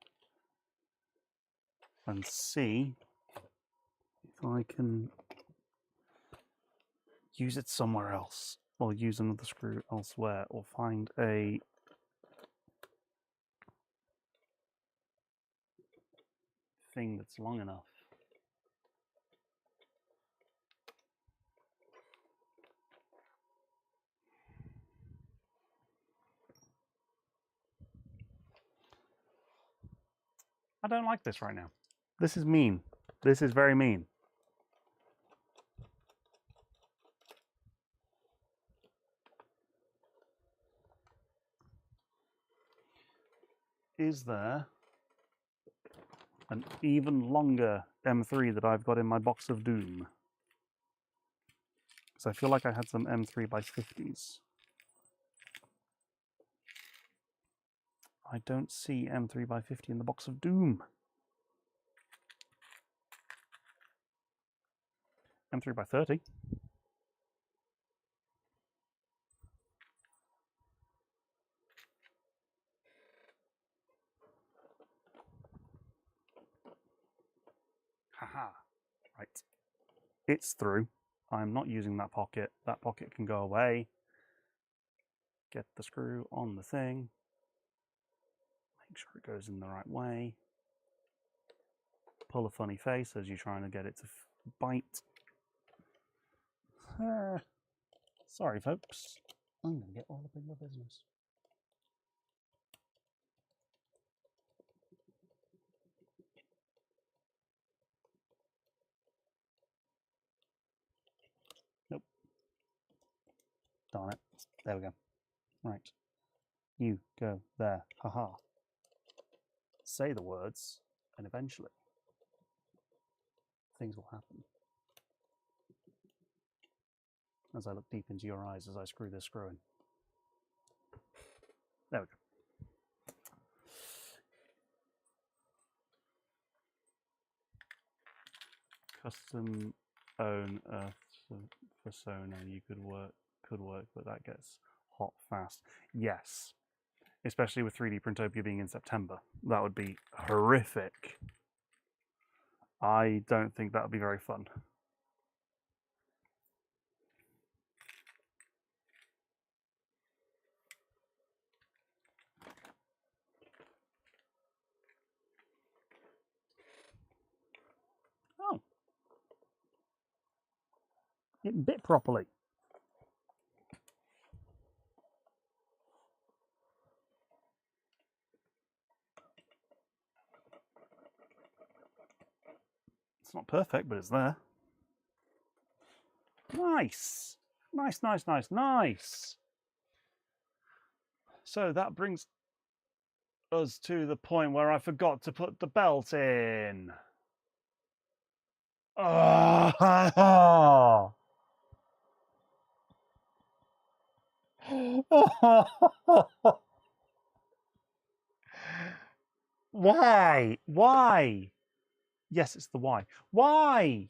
A: and see if I can use it somewhere else, or use another screw elsewhere, or find a thing that's long enough. I don't like this right now. This is mean. This is very mean. Is there an even longer M3 that I've got in my box of doom? Because I feel like I had some M3 by 50s. I don't see M3 by 50 in the box of doom. M3 by 30. Haha. Right. It's through. I'm not using that pocket. That pocket can go away. Get the screw on the thing. Make sure it goes in the right way. Pull a funny face as you're trying to get it to bite. Sorry, folks. I'm going to get all up in your business. Nope. Darn it. There we go. Right. You go there. Haha. Say the words, and eventually things will happen. As I look deep into your eyes as I screw this screw in. There we go. Custom own persona you could work, but that gets hot fast. Yes, especially with 3D Printopia being in September, that would be horrific. I don't think that would be very fun. Oh, it bit properly. It's not perfect, but it's there. Nice. Nice, nice, nice, nice. So that brings us to the point where I forgot to put the belt in. Oh. Why? Why? Yes, it's the why. Why?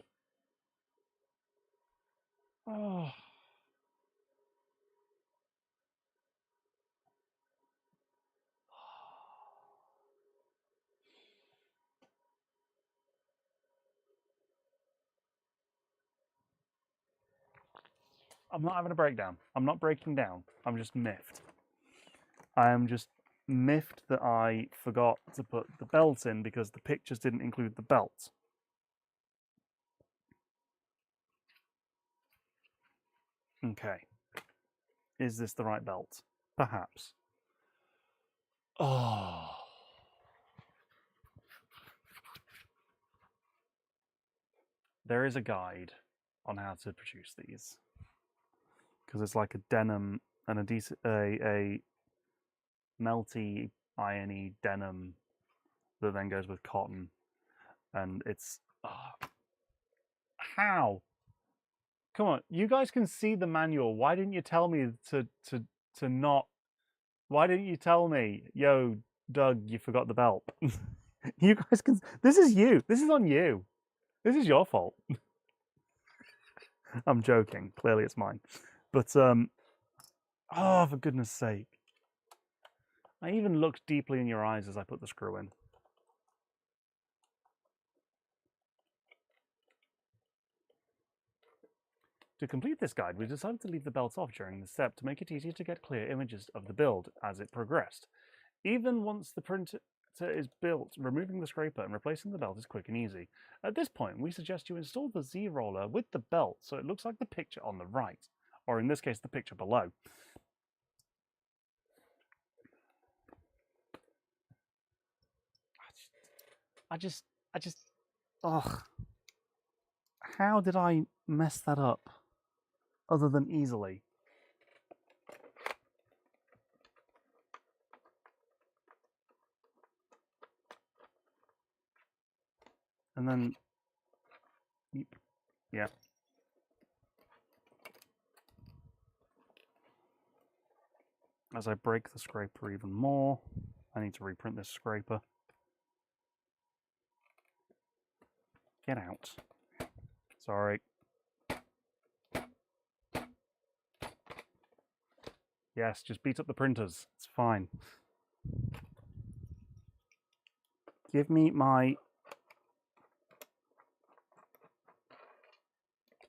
A: Oh. I'm not having a breakdown. I'm not breaking down. I'm just miffed. I am just miffed that I forgot to put the belt in because the pictures didn't include the belt. Okay. Is this the right belt? Perhaps. Oh. There is a guide on how to produce these. Because it's like a denim and a melty, irony denim that then goes with cotton. And it's... Oh. How? Come on, you guys can see the manual. Why didn't you tell me to not... Why didn't you tell me, yo, Doug, you forgot the belt. You guys can. This is you. This is on you. This is your fault. I'm joking. Clearly, it's mine. But oh, for goodness sake! I even looked deeply in your eyes as I put the screw in. To complete this guide, we decided to leave the belts off during this step to make it easier to get clear images of the build as it progressed. Even once the printer is built, removing the scraper and replacing the belt is quick and easy. At this point, we suggest you install the Z-roller with the belt so it looks like the picture on the right, or in this case, the picture below. I just, ugh. How did I mess that up other than easily? And then, yeah. As I break the scraper even more, I need to reprint this scraper. Get out. Sorry. Yes, just beat up the printers. It's fine. Give me my...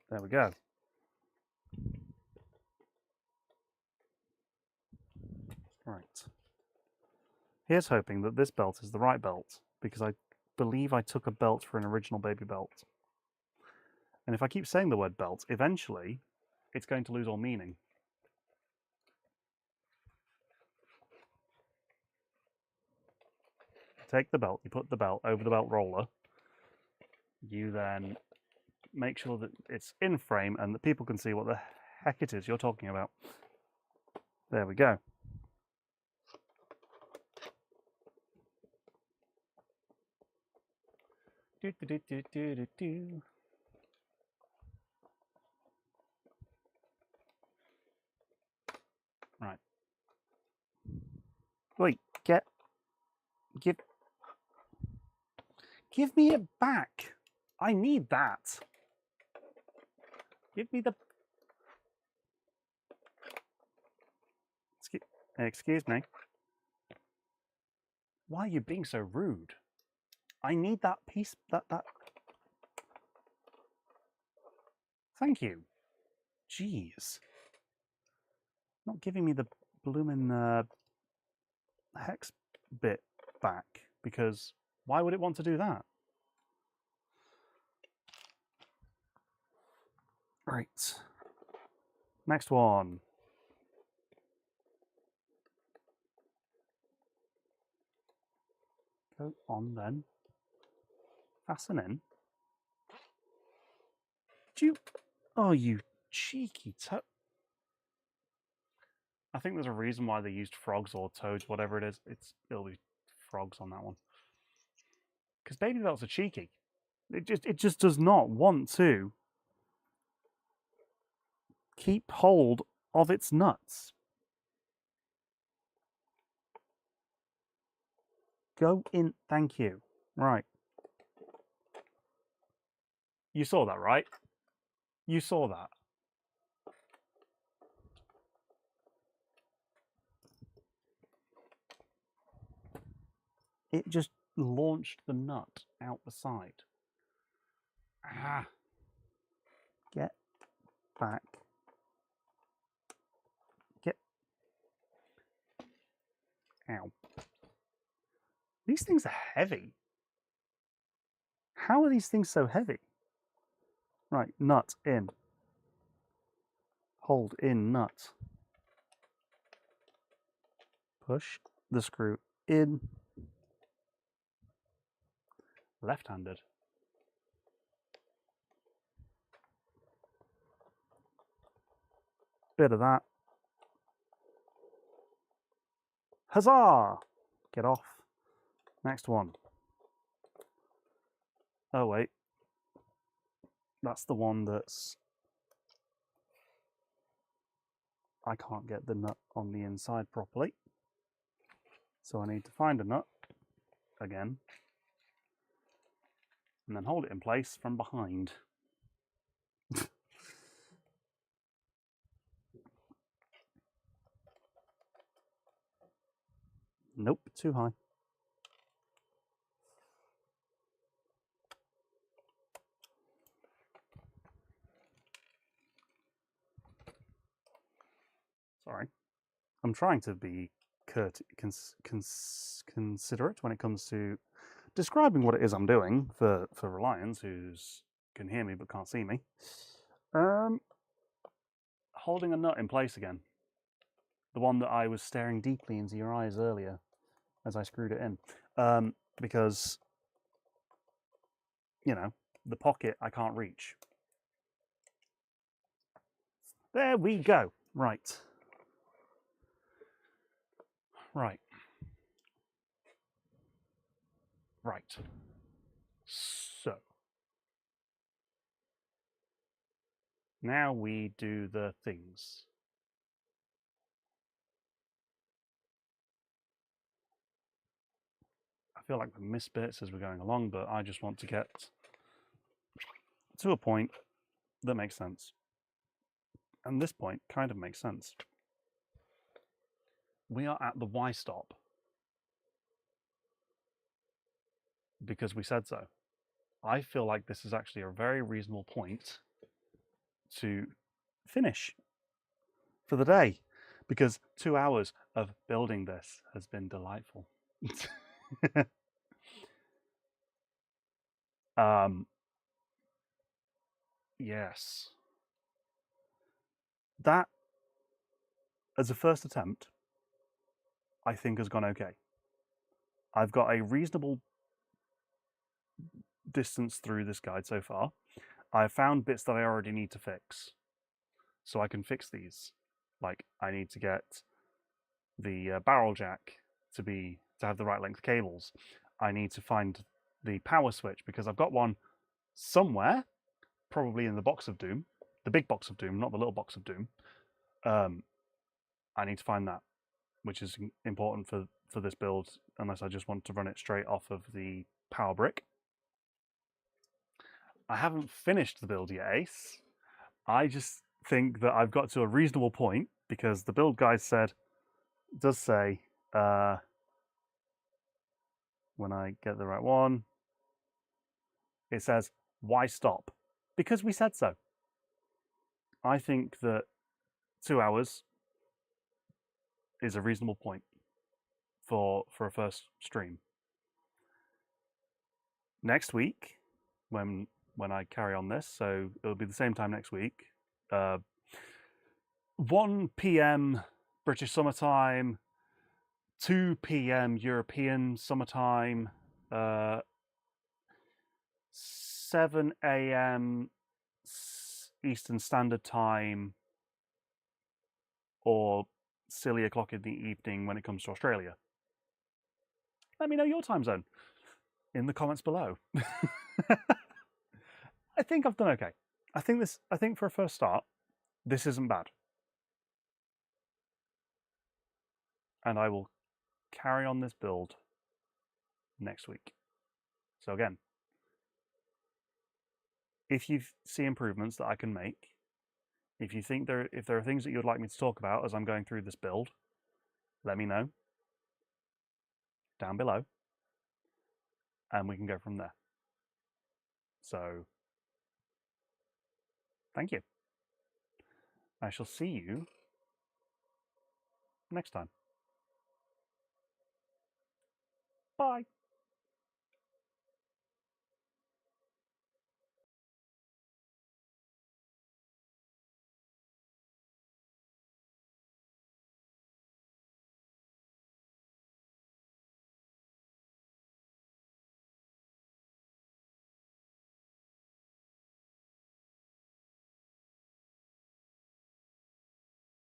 A: There we go. Right. Here's hoping that this belt is the right belt, because I believe I took a belt for an original BabyBelt. And if I keep saying the word belt, eventually it's going to lose all meaning. Take the belt, you put the belt over the belt roller. You then make sure that it's in frame and that people can see what the heck it is you're talking about. There we go. Do, do, do, do, do, do, do. Right. Wait, give me it back. I need that. Give me the... Excuse me. Why are you being so rude? I need that piece, that... Thank you. Jeez. Not giving me the bloomin' hex bit back, because why would it want to do that? Right. Next one. Go on then. Fasten in. Oh, you cheeky toe. I think there's a reason why they used frogs or toads, whatever it is. It'll be frogs on that one. Because BabyBelts are cheeky. It just does not want to keep hold of its nuts. Go in. Thank you. Right. You saw that, right? You saw that. It just launched the nut out the side. Ah. Get back. Get. Ow. These things are heavy. How are these things so heavy? Right, nut in. Hold in nut. Push the screw in. Left-handed. Bit of that. Huzzah! Get off. Next one. Oh, wait. That's the one that's... I can't get the nut on the inside properly. So I need to find a nut again and then hold it in place from behind. Nope, too high. Sorry. I'm trying to be considerate when it comes to describing what it is I'm doing for Reliance, who can hear me but can't see me. Holding a nut in place again. The one that I was staring deeply into your eyes earlier as I screwed it in. Because, you know, the pocket I can't reach. There we go. Right. Right. Right. So. Now we do the things. I feel like we miss bits as we're going along, but I just want to get to a point that makes sense. And this point kind of makes sense. We are at the Y stop because we said so. I feel like this is actually a very reasonable point to finish for the day, because 2 hours of building this has been delightful. Yes. That, as a first attempt, I think has gone okay. I've got a reasonable distance through this guide so far. I've found bits that I already need to fix, so I can fix these. Like, I need to get the barrel jack to have the right length cables. I need to find the power switch, because I've got one somewhere, probably in the box of doom, the big box of doom, not the little box of doom. I need to find that, which is important for this build, unless I just want to run it straight off of the power brick. I haven't finished the build yet, Ace. I just think that I've got to a reasonable point, because the build guide does say, when I get the right one, it says, why stop? Because we said so. I think that 2 hours is a reasonable point for a first stream. Next week, when I carry on this, so it'll be the same time next week, 1 p.m. British summertime, 2 p.m. European summertime, 7 a.m. Eastern Standard Time, or silly o'clock in the evening when it comes to Australia. Let me know your time zone in the comments below. I think I've done okay. I think for a first start, this isn't bad. And I will carry on this build next week. So again, if you see improvements that I can make, if you think if there are things that you would like me to talk about as I'm going through this build, let me know down below, and we can go from there. So, thank you. I shall see you next time. Bye.